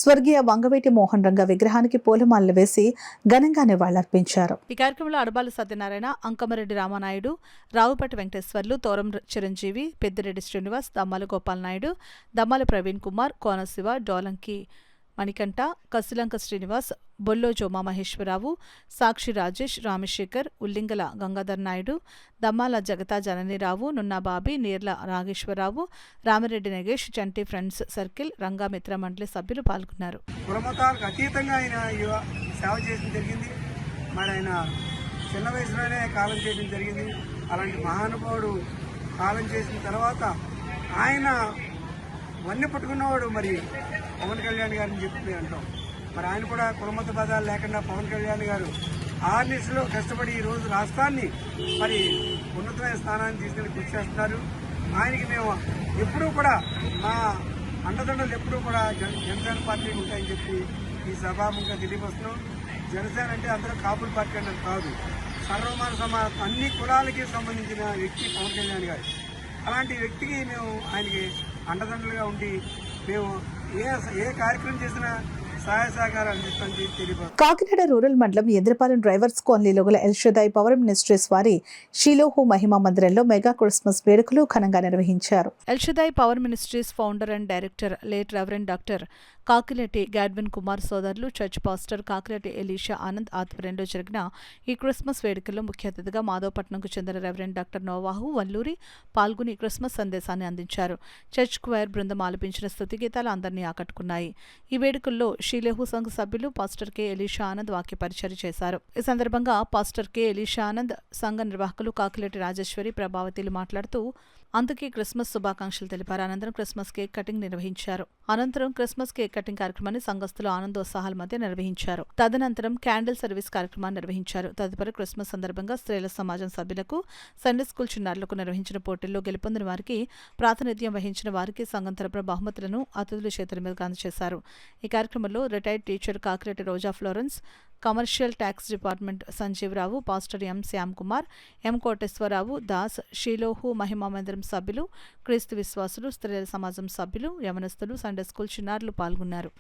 స్వర్గీయ వంగవీటి మోహన్ రంగా విగ్రహానికి పూలమాలలు వేసి ఘనంగా నివాళులర్పించారు. ఈ కార్యక్రమంలో అడబాల సత్యనారాయణ, అంకమరెడ్డి రామానాయుడు, రావుపట్టి వెంకటేశ్వర్లు, తోరం చిరంజీవి, పెద్దిరెడ్డి శ్రీనివాస్, దమ్మాల గోపాల్ నాయుడు, దమ్మాల ప్రవీణ్ కుమార్, కోనశివ, డోలంకి మణికంఠ, కసిలంక శ్రీనివాస్, బొల్లో జోమా మహేశ్వరరావు, సాక్షి రాజేష్, రామశేఖర్, ఉల్లింగల గంగాధర్ నాయుడు, దమ్మాల జగతా జననీరావు, నున్నాబాబి, నీర్ల నాగేశ్వరరావు, రామిరెడ్డి నగేష్, చంటి ఫ్రెండ్స్ సర్కిల్, రంగా మిత్ర మండలి సభ్యులు పాల్గొన్నారు. కులమతాలకు అతీతంగా ఆయన సేవ చేయడం జరిగింది. మరి ఆయన చిన్న వయసులోనే కాలం చేయడం జరిగింది. అలాంటి మహానుభావుడు కాలం చేసిన తర్వాత ఆయన వన్నె పట్టుకున్నవాడు మరి పవన్ కళ్యాణ్ గారిని చెప్పి అంటాం. మరి ఆయన కూడా కులమత పదాలు లేకుండా పవన్ కళ్యాణ్ గారు ఆర్నిస్లో కష్టపడి ఈరోజు రాష్ట్రాన్ని మరి ఉన్నతమైన స్థానాన్ని తీసుకెళ్ళి కృషి చేస్తున్నారు. ఆయనకి మేము ఎప్పుడూ కూడా మా అండదండలు ఎప్పుడూ కూడా జనసేన పార్టీకి ఉంటాయని చెప్పి ఈ సభాముఖంగా తెలియపరుస్తున్నాం. జనసేన అంటే అందరూ కాపుల పార్టీ అంటే కాదు, సర్వమాన అన్ని కులాలకి సంబంధించిన వ్యక్తి పవన్ కళ్యాణ్ గారు. అలాంటి వ్యక్తికి మేము ఆయనకి అండదండలుగా ఉండి మేము ఏ కార్యక్రమం చేసినా సహాయ సహకారాలు అందిస్తామని తెలియదు. కాకినాడ రూరల్ మండలం ఎద్రపాలెం డ్రైవర్స్ కాలనీలో గల ఎల్షదాయ్ పవర్ మినిస్ట్రీస్ వారి షిలోహు మహిమా మందిరంలో మెగా క్రిస్మస్ వేడుకలు ఘనంగా నిర్వహించారు. El Shaddai power ministries founder and director late reverend doctor Kakireddy Godwin Kumar సోదరులు church pastor Kakireddy Elisha Anand ఆధ్వర్యంలో జరిగిన ఈ క్రిస్మస్ వేడుకల్లో ముఖ్య అతిథిగా మాధవపట్నంకు చెందిన రెవరెండ్ డాక్టర్ నోవాహు వల్లూరి పాల్గొని క్రిస్మస్ సందేశాన్ని అందించారు. చర్చ్ క్వైర్ బృందం ఆలపించిన స్తుతి గీతాలు అందరినీ ఆకట్టుకున్నాయి. ఈ వేడుకల్లో షీలేహు సంఘ సభ్యులు పాస్టర్ కె ఎలీషా ఆనంద్ వాక్య పరిచయం చేశారు. ఈ సందర్భంగా పాస్టర్ కె ఎలీషా ఆనంద్ సంఘ నిర్వాహకులు కాకిరెడ్డి రాజేశ్వరి ప్రభావతిలు మాట్లాడుతూ అందుకే క్రిస్మస్ శుభాకాంక్షలు తెలిపారు. అనంతరం క్రిస్మస్ కేక్ కటింగ్ నిర్వహించారు. అనంతరం క్రిస్మస్ కేక్ కటింగ్ కార్యక్రమాన్ని సంఘస్థులు ఆనందోత్సాహాల మధ్య నిర్వహించారు. తదనంతరం క్యాండిల్ సర్వీస్ కార్యక్రమాన్ని నిర్వహించారు. తదుపరి క్రిస్మస్ సందర్భంగా స్త్రీల సమాజం సభ్యులకు, సండే స్కూల్ చిన్నారులకు నిర్వహించిన పోటీల్లో గెలుపొందిన వారికి, ప్రాతినిధ్యం వహించిన వారికి సంఘం తరపున బహుమతులను అతిథుల చేతుల మీదుగా అందజేశారు. ఈ కార్యక్రమంలో retired teacher Kakireddy Roja Florence, commercial tax department Sanjeevarao, pastor M Shyam Kumar, M Koteswararao Das, Shiloh మహిమా మందిరం సభ్యులు, క్రీస్తు విశ్వాసులు, స్త్రీల సమాజం సభ్యులు, యవనస్తులు, సండే స్కూల్ చిన్నారులు పాల్గొన్నారు.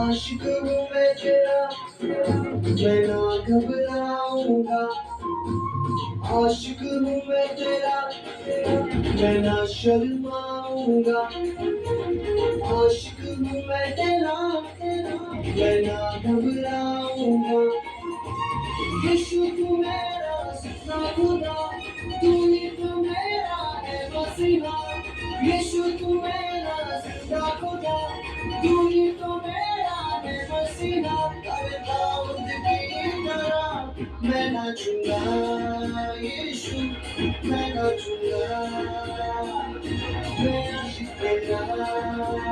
आशिक हूँ मैं तेरा, मैं ना घबराऊंगा। यीशु तू मेरा सच्चा खुदा, तू ही तो मेरा है मसीहा। यीशु तू मेरा सच्चा खुदा, तू ही तो मेरा है मसीहा। अरे दाऊद की तरह मैं नाचूंगा, यीशु मैं नाचूंगा। मैं आशिक तेरा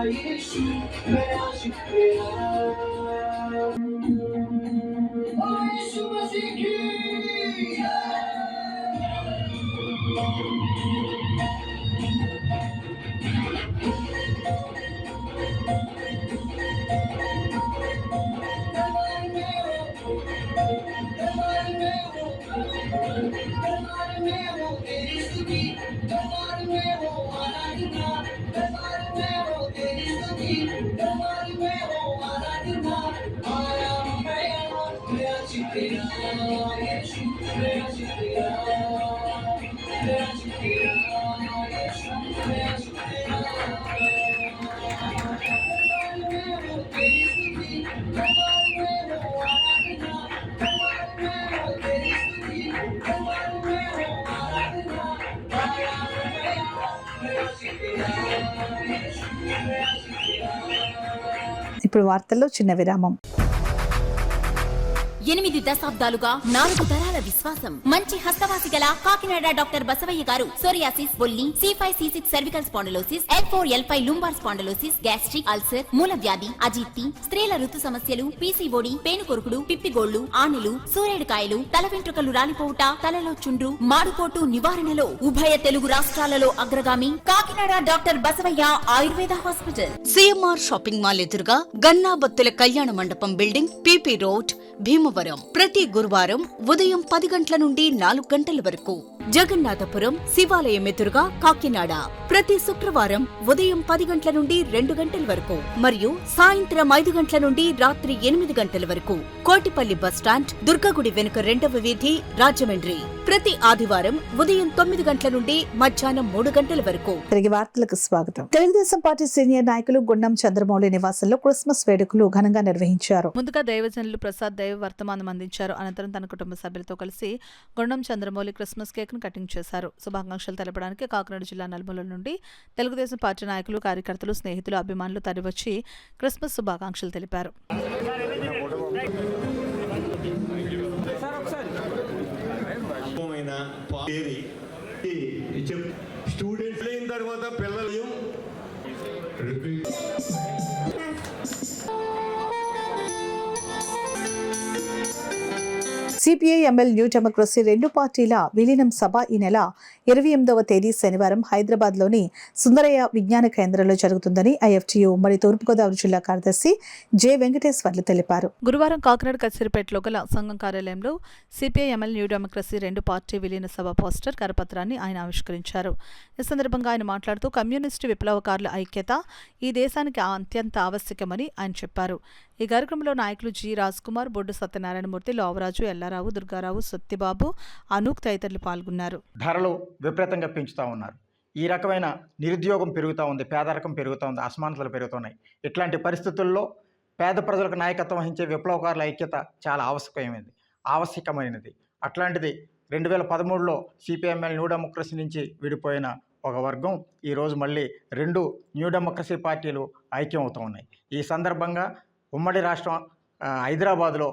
यीशु, मैं आशिक तेरा। ओ यीशु मसीह की ఇప్పుడు వార్తల్లో చిన్న విరామం. 8 దశాబ్దాలుగా 4 తరాల విశ్వాసం. మంచి హస్తవాసి గల కాకినాడ డాక్టర్ బసవయ్య గారు సోరియాసిస్, బొల్లి, C5C6 cervical spondylosis, L4L5 lumbar spondylosis, gastric ulcer, మూల వ్యాధి, అజీర్తి, స్త్రీల ఋతు సమస్యలు, PCOD, పేనుకొరుకుడు, పిప్పిగోళ్లు, ఆనెలు, సూరేడుకాయలు, తల వెంట్రుకలు రాలిపోవుట, తలలో చుండ్రు, మాడుకోటు నివారణలో ఉభయ తెలుగు రాష్ట్రాలలో అగ్రగామి Kakinada doctor Basavayya Ayurveda hospital. CMR shopping mall ఎదురుగా గన్నాబత్తుల కళ్యాణ మండపం బిల్డింగ్, PP రోడ్, భీమవరం. ప్రతి గురువారం ఉదయం 10 గంటల నుండి 4 గంటల వరకు. జగన్నాథపురం శివాలయం ఎదురుగా కాకినాడ ప్రతి శుక్రవారం ఉదయం 10 గంటల నుండి 2 గంటల వరకు మరియు సాయంత్రం 5 గంటల నుండి రాత్రి 8 గంటల వరకు. కోటిపల్లి బస్టాండ్, దుర్గగుడి వెనుక 2వ వీధి, రాజమండ్రి. ప్రతి ఆదివారం ఉదయం 9 గంటల నుండి మధ్యాహ్నం 3 గంటల వరకు. తిరిగి వార్తలకు స్వాగతం. తెలుగుదేశం పార్టీ సీనియర్ నాయకులు గుండం చంద్రమౌళి నివాసంలో క్రిస్మస్ వేడుకలు ఘనంగా నిర్వహించారు. ముందుగా దైవజనులు ప్రసాద్ దైవ వర్తమానం అందించారు. అనంతరం తన కుటుంబ సభ్యులతో కలిసి గుండం చంద్రమౌళి క్రిస్మస్ కేక్ ను కటింగ్ చేశారు. శుభాకాంక్షలు తెలపడానికి కాకినాడ జిల్లా నలుమూలల నుండి తెలుగుదేశం పార్టీ నాయకులు, కార్యకర్తలు, స్నేహితులు, అభిమానులు తరలివచ్చి క్రిస్మస్ శుభాకాంక్షలు తెలిపారు. స్టూడెంట్స్ అయిన తర్వాత పిల్లలు సిపిఐ ఎంఎల్ న్యూ డెమోక్రసీ రెండు పార్టీల విలీనం సభ ఈ నెల 28వ తేదీ శనివారం హైదరాబాద్లోని సుందరయ్య విజ్ఞాన కేంద్రంలో జరుగుతుందని ఐఎఫ్టియు ఉమ్మడి తూర్పుగోదావరి జిల్లా కార్యదర్శి జె వెంకటేశ్వర్లు తెలిపారు. గురువారం కాకినాడ కచ్చిరిపేటలో గల సంఘం కార్యాలయంలో సిపిఐ ఎంఎల్ న్యూ డెమోక్రసీ రెండు పార్టీ విలీన సభ పోస్టర్ కరపత్రాన్ని ఆయన ఆవిష్కరించారు. ఈ సందర్భంగా ఆయన మాట్లాడుతూ కమ్యూనిస్టు విప్లవకారుల ఐక్యత ఈ దేశానికి అత్యంత ఆవశ్యకమని ఆయన చెప్పారు. ఈ కార్యక్రమంలో నాయకులు జి రాజ్కుమార్, బొడ్డు సత్యనారాయణమూర్తి, లోవరాజు, ఎల్లారావు, దుర్గారావు, సత్యబాబు, అనూక్ తదితరులు పాల్గొన్నారు. ధరలు విపరీతంగా పెంచుతూ ఉన్నారు. ఈ రకమైన నిరుద్యోగం పెరుగుతూ ఉంది, పేదరికం పెరుగుతూ ఉంది, అసమానతలు పెరుగుతున్నాయి. ఇట్లాంటి పరిస్థితుల్లో పేద ప్రజలకు నాయకత్వం వహించే విప్లవకారుల ఐక్యత చాలా ఆవశ్యకమైనది. అట్లాంటిది 2013లో సిపిఎంఎల్ న్యూ డెమోక్రసీ నుంచి విడిపోయిన ఒక వర్గం ఈరోజు మళ్ళీ రెండు న్యూ డెమోక్రసీ పార్టీలు ఐక్యం అవుతూ ఉన్నాయి. ఈ సందర్భంగా ఉమ్మడి రాష్ట్రం హైదరాబాదులో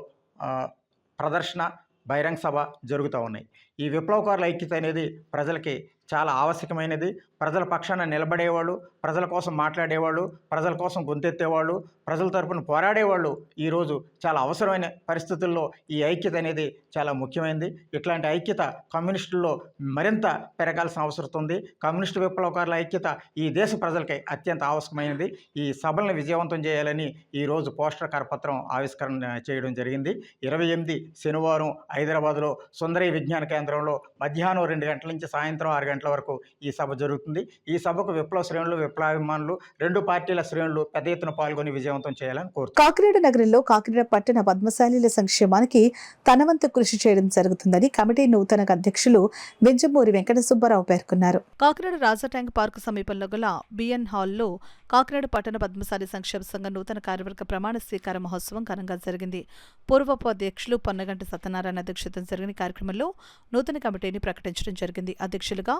ప్రదర్శన, బహిరంగ సభ జరుగుతూ ఉన్నాయి. ఈ విప్లవకారుల ఐక్యత అనేది ప్రజలకి చాలా ఆవశ్యకమైనది. ప్రజల పక్షాన నిలబడేవాళ్ళు, ప్రజల కోసం మాట్లాడేవాళ్ళు, ప్రజల కోసం గొంతెత్తేవాళ్ళు, ప్రజల తరపున పోరాడేవాళ్ళు ఈరోజు చాలా అవసరమైన పరిస్థితుల్లో ఈ ఐక్యత అనేది చాలా ముఖ్యమైనది. ఇట్లాంటి ఐక్యత కమ్యూనిస్టుల్లో మరింత పెరగాల్సిన అవసరం ఉంది. కమ్యూనిస్టు విప్లవకారుల ఐక్యత ఈ దేశ ప్రజలకి అత్యంత ఆవశ్యకమైనది. ఈ సభలను విజయవంతం చేయాలని ఈరోజు పోస్టర్ కరపత్రం ఆవిష్కరణ చేయడం జరిగింది. 28 శనివారం హైదరాబాద్లో సుందరయ్య విజ్ఞాన కేంద్రంలో మధ్యాహ్నం 2 గంటల నుంచి సాయంత్రం 6 గంటల వరకు ఈ సభ జరుగుతుంది. ఈ సభకు విప్లవ శ్రేణులు, విప్లవాభిమానులు, రెండు పార్టీల శ్రేణులు పెద్ద ఎత్తున పాల్గొని విజయవంతం చేయాలని కోరుతున్నారు. కాకినాడ నగరంలో కాకినాడ పట్టణ పద్మశాలీల సంక్షేమానికి తన వంతు కృషి చేయడం జరుగుతుందని కమిటీ నూతన అధ్యక్షులు వెంజమూరి వెంకట సుబ్బారావు పేర్కొన్నారు. కాకినాడ రాజా ట్యాంక్ పార్కు సమీపంలో గల బిఎన్ హాల్లో కాకినాడ పట్టణ పద్మశాలి సంక్షేమ సంఘం నూతన కార్యవర్గ ప్రమాణ స్వీకార మహోత్సవం ఘనంగా జరిగింది. పూర్వపు అధ్యక్షులు పొన్నగంటి సత్యనారాయణ అధ్యక్షతన జరిగిన కార్యక్రమంలో నూతన కమిటీని ప్రకటించడం జరిగింది. అధ్యక్షులుగా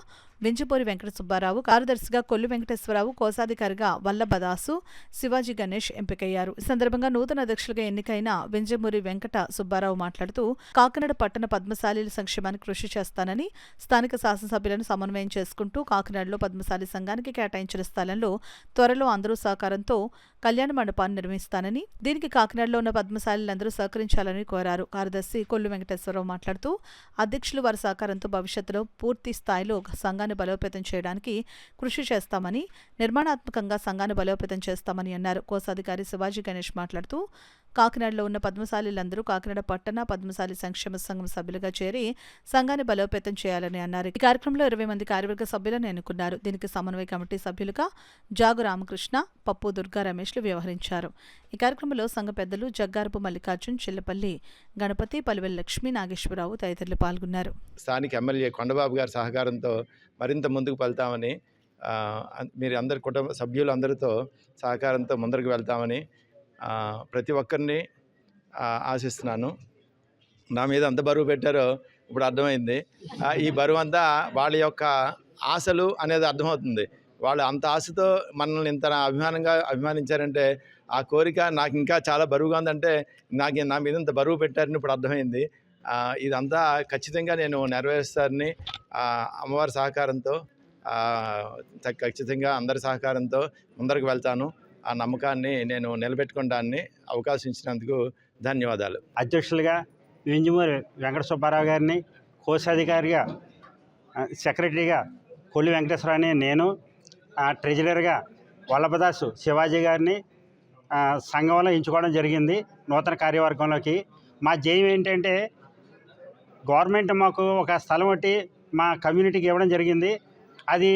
వెంజమూరి వెంకట సుబ్బారావు, కార్యదర్శిగా కొల్లు వెంకటేశ్వరరావు, కోశాధికారిగా వల్లభదాసు, శివాజీ గణేష్ ఎంపికయ్యారు. ఈ సందర్భంగా నూతన అధ్యక్షులుగా ఎన్నికైన వెంజమూరి వెంకట సుబ్బారావు మాట్లాడుతూ కాకినాడ పట్టణ పద్మశాలీల సంక్షేమానికి కృషి చేస్తానని, స్థానిక శాసనసభ్యులను సమన్వయం చేసుకుంటూ కాకినాడలో పద్మశాలి సంఘానికి కేటాయించిన స్థలంలో త్వరలో అందరూ సహకారంతో కళ్యాణ మండపాన్ని నిర్మిస్తానని, దీనికి కాకినాడలో ఉన్న పద్మశాలీలందరూ సహకరించాలని కోరారు. కార్యదర్శి కొల్లు వెంకటేశ్వరరావు మాట్లాడుతూ అధ్యక్షులు వారి సహకారంతో భవిష్యత్తులో పూర్తి స్థాయిలో సంఘాన్ని బలోపేతం చేయడానికి కృషి చేస్తామని, నిర్మాణాత్మకంగా సంఘాన్ని బలోపేతం చేస్తామని అన్నారు. కోశాధికారి శివాజీ గణేష్ మాట్లాడుతూ కాకినాడలో ఉన్న పద్మశాలీలందరూ కాకినాడ పట్టణ పద్మశాలి సంక్షేమ సంఘం సభ్యులుగా చేరి సంఘాన్ని బలోపేతం చేయాలని అన్నారు. ఈ కార్యక్రమంలో 20 మంది కార్యవర్గ సభ్యులను ఎన్నుకున్నారు. దీనికి సమన్వయ కమిటీ సభ్యులుగా జాగు రామకృష్ణ, పప్పు దుర్గా రమేష్లు వ్యవహరించారు. ఈ కార్యక్రమంలో సంఘ పెద్దలు జగ్గారపు మల్లికార్జున్, చిల్లపల్లి గణపతి, పలువెల్లి లక్ష్మీ, నాగేశ్వరరావు తదితరులు పాల్గొన్నారు. స్థానిక ఎమ్మెల్యే కొండబాబు గారి సహకారంతో మరింత ముందుకు వెళ్తామని, మీరు అందరి కుటుంబ సభ్యులు అందరితో సహకారంతో ముందరకు వెళ్తామని ప్రతి ఒక్కరిని ఆశిస్తున్నాను. నా మీద అంత బరువు పెట్టారో ఇప్పుడు అర్థమైంది. ఈ బరువు అంతా వాళ్ళ యొక్క ఆశలు అనేది అర్థమవుతుంది. వాళ్ళు అంత ఆశతో మనల్ని ఇంత అభిమానించారంటే ఆ కోరిక నాకు ఇంకా చాలా బరువుగా ఉందంటే నా మీద ఇంత బరువు పెట్టారని ఇప్పుడు అర్థమైంది. ఇదంతా ఖచ్చితంగా నేను నెరవేరుస్తారని అమ్మవారి సహకారంతో ఖచ్చితంగా అందరి సహకారంతో ముందరకు వెళ్తాను. ఆ నమ్మకాన్ని నేను నిలబెట్టుకోవడాన్ని అవకాశం ఇచ్చినందుకు ధన్యవాదాలు. అధ్యక్షులుగా వెంజమూరి వెంకట సుబ్బారావు గారిని, కోశాధికారిగా సెక్రటరీగా కొల్లి వెంకటేశ్వరరావుని నేను, ట్రెజరర్గా వల్లభదాసు శివాజీ గారిని సంఘంలో ఎంచుకోవడం జరిగింది. నూతన కార్యవర్గంలోకి మా జయం ఏంటంటే గవర్నమెంట్ మాకు ఒక స్థలం ఒకటి మా కమ్యూనిటీకి ఇవ్వడం జరిగింది. అది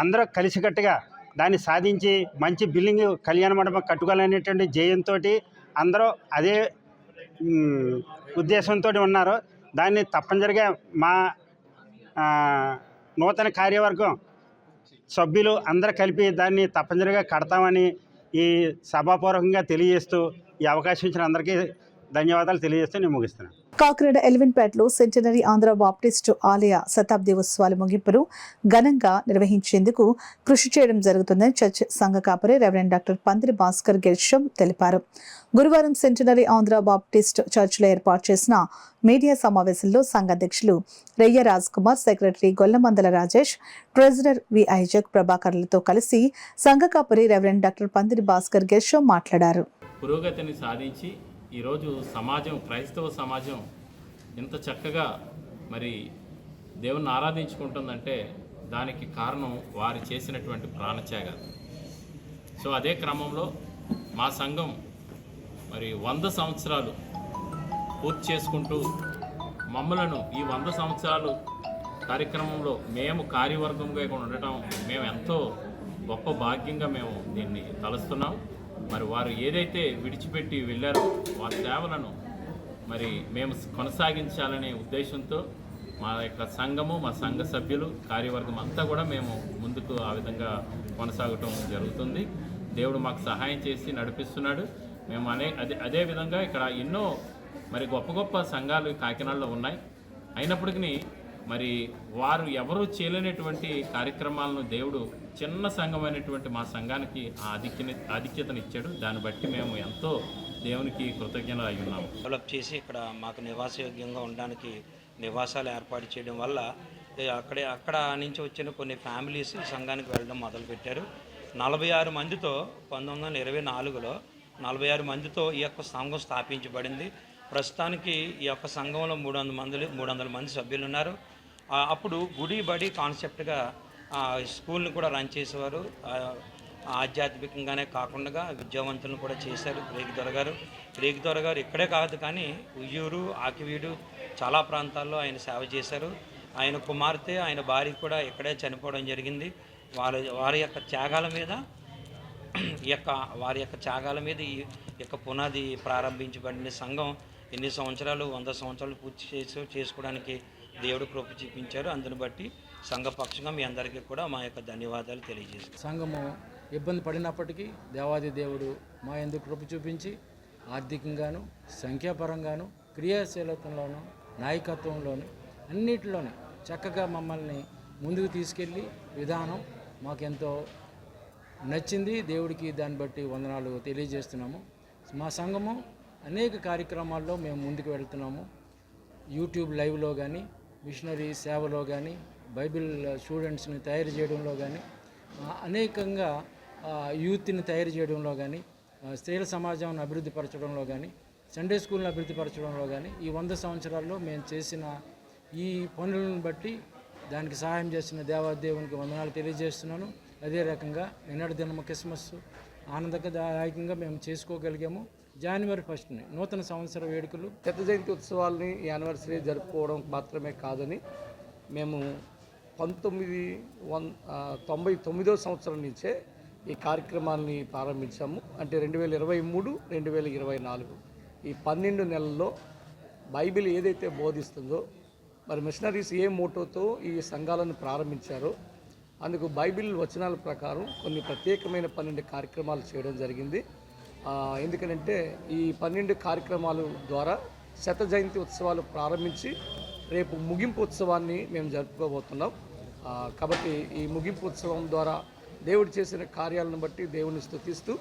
అందరూ కలిసికట్టుగా దాన్ని సాధించి మంచి బిల్డింగ్ కళ్యాణ మండపం కట్టుకోవాలనేటువంటి జయంతో అందరూ అదే ఉద్దేశంతో ఉన్నారు. దాన్ని తప్పనిసరిగా మా నూతన కార్యవర్గం సభ్యులు అందరూ కలిపి దాన్ని తప్పనిసరిగా కడతామని ఈ సభాపూర్వకంగా తెలియజేస్తూ ఈ అవకాశం ఇచ్చిన అందరికీ ధన్యవాదాలు తెలియజేస్తూ నేను ముగిస్తున్నాను. కాకినాడ ఎలివెన్పేటలో సెంటనరీ ఆంధ్ర బాప్టిస్టు ఆలయ శతాబ్ది ఉత్సవాల ముగింపును ఘనంగా నిర్వహించేందుకు కృషి చేయడం జరుగుతుందని చర్చ్ సంఘ కాపరి రెవరెండ్ డాక్టర్ పందిరి భాస్కర్ గెర్షం తెలిపారు. గురువారం సెంటనరీ ఆంధ్ర బాప్టిస్ట్ చర్చ్లో ఏర్పాటు చేసిన మీడియా సమావేశంలో సంఘ అధ్యక్షులు రెయ్య రాజ్ కుమార్, సెక్రటరీ గొల్లమందల రాజేష్, ట్రెజరర్ వి ఐజక్ ప్రభాకర్లతో కలిసి సంఘ కాపరి రెవరెండ్ డాక్టర్ పందిరి భాస్కర్ గెర్షం మాట్లాడారు. పురోగతిని సాధించి ఈరోజు సమాజం, క్రైస్తవ సమాజం ఇంత చక్కగా మరి దేవుణ్ణి ఆరాధించుకుంటుందంటే దానికి కారణం వారు చేసినటువంటి ప్రాణత్యాగాలు. సో అదే క్రమంలో మా సంఘం మరి 100 సంవత్సరాలు పూర్తి చేసుకుంటూ మమ్మలను ఈ 100 సంవత్సరాలు కార్యక్రమంలో మేము కార్యవర్గంగా ఉండటం మేము ఎంతో గొప్ప భాగ్యంగా మేము దీన్ని తలుస్తున్నాం. మరి వారు ఏదైతే విడిచిపెట్టి వెళ్ళారో వారి సేవలను మరి మేము కొనసాగించాలనే ఉద్దేశంతో మా యొక్క సంఘము, మా సంఘ సభ్యులు, కార్యవర్గం అంతా కూడా మేము ముందుకు ఆ విధంగా కొనసాగటం జరుగుతుంది. దేవుడు మాకు సహాయం చేసి నడిపిస్తున్నాడు. మేము అదే విధంగా ఇక్కడ ఎన్నో మరి గొప్ప గొప్ప సంఘాలు కాకినాడలో ఉన్నాయి. అయినప్పటికీ మరి వారు ఎవరూ చేయలేనటువంటి కార్యక్రమాలను దేవుడు చిన్న సంఘమైనటువంటి మా సంఘానికి ఆధిక్యతనిచ్చాడు. దాన్ని బట్టి మేము ఎంతో దేవునికి కృతజ్ఞతలు అయి ఉన్నాము. డెవలప్ చేసి ఇక్కడ మాకు నివాసయోగ్యంగా ఉండడానికి నివాసాలు ఏర్పాటు చేయడం వల్ల అక్కడ నుంచి వచ్చిన కొన్ని ఫ్యామిలీస్ ఈ సంఘానికి వెళ్ళడం మొదలుపెట్టారు. 46 మందితో 1924లో 46 మందితో ఈ యొక్క సంఘం స్థాపించబడింది. ప్రస్తుతానికి ఈ యొక్క సంఘంలో 300 మంది సభ్యులు ఉన్నారు. అప్పుడు గుడి బడి కాన్సెప్ట్గా స్కూల్ని కూడా రన్ చేసేవారు. ఆధ్యాత్మికంగానే కాకుండా విద్యావంతులను కూడా చేశారు. రేగి దొర గారు ఇక్కడే కాదు కానీ ఉయ్యూరు, ఆకివీడు చాలా ప్రాంతాల్లో ఆయన సేవ చేశారు. ఆయన కుమార్తె, ఆయన భార్య కూడా ఇక్కడే చనిపోవడం జరిగింది. వారి యొక్క త్యాగాల మీద ఈ యొక్క పునాది ప్రారంభించబడిన సంఘం ఎన్ని సంవత్సరాలు 100 సంవత్సరాలు పూర్తి చేసుకోవడానికి దేవుడు కృప చూపించారు. అందుని బట్టి సంఘపక్షంగా మీ అందరికీ కూడా మా యొక్క ధన్యవాదాలు తెలియజేస్తాం. సంఘము ఇబ్బంది పడినప్పటికీ దేవాది దేవుడు మా యందు కృప చూపించి ఆర్థికంగాను, సంఖ్యాపరంగాను, క్రియాశీలతలోను, నాయకత్వంలోను అన్నిటిలోనూ చక్కగా మమ్మల్ని ముందుకు తీసుకెళ్ళి విధానం మాకెంతో నచ్చింది. దేవుడికి దాన్ని బట్టి వందనాలు తెలియజేస్తున్నాము. మా సంఘము అనేక కార్యక్రమాల్లో మేము ముందుకు వెళ్తున్నాము. యూట్యూబ్ లైవ్లో కానీ, మిషనరీ సేవలో కానీ, బైబిల్ స్టూడెంట్స్ని తయారు చేయడంలో కానీ, అనేకంగా యూత్ని తయారు చేయడంలో కానీ, స్త్రీల సమాజాన్ని అభివృద్ధి పరచడంలో కానీ, సండే స్కూల్ని అభివృద్ధి పరచడంలో కానీ ఈ 100 సంవత్సరాల్లో మేము చేసిన ఈ పనులను బట్టి దానికి సహాయం చేసిన దేవాదేవునికి వందనాలు తెలియజేస్తున్నాను. అదే రకంగా నిన్నటి దినము క్రిస్మస్ ఆనందదాయకంగా మేము చేసుకోగలిగాము. జనవరి 1 నూతన సంవత్సర వేడుకలు, శత జయంతి ఉత్సవాల్ని యానివర్సరీ జరుపుకోవడం మాత్రమే కాదని మేము 1999వ సంవత్సరం నుంచే ఈ కార్యక్రమాన్ని ప్రారంభించాము. అంటే 2023, 2024 ఈ 12 నెలల్లో బైబిల్ ఏదైతే బోధిస్తుందో, మరి మిషనరీస్ ఏ మోటోతో ఈ సంఘాలను ప్రారంభించారో అందుకు బైబిల్ వచనాల ప్రకారం కొన్ని ప్రత్యేకమైన 12 కార్యక్రమాలు చేయడం జరిగింది. ఎందుకంటే ఈ 12 కార్యక్రమాల ద్వారా శత జయంతి ఉత్సవాలు ప్రారంభించి రేపు ముగింపు ఉత్సవాన్ని మేము జరుపుకోబోతున్నాం. కాబట్టి ఈ ముగింపు ఉత్సవం ద్వారా దేవుడు చేసిన కార్యాలను బట్టి దేవుని స్తుతిస్తూ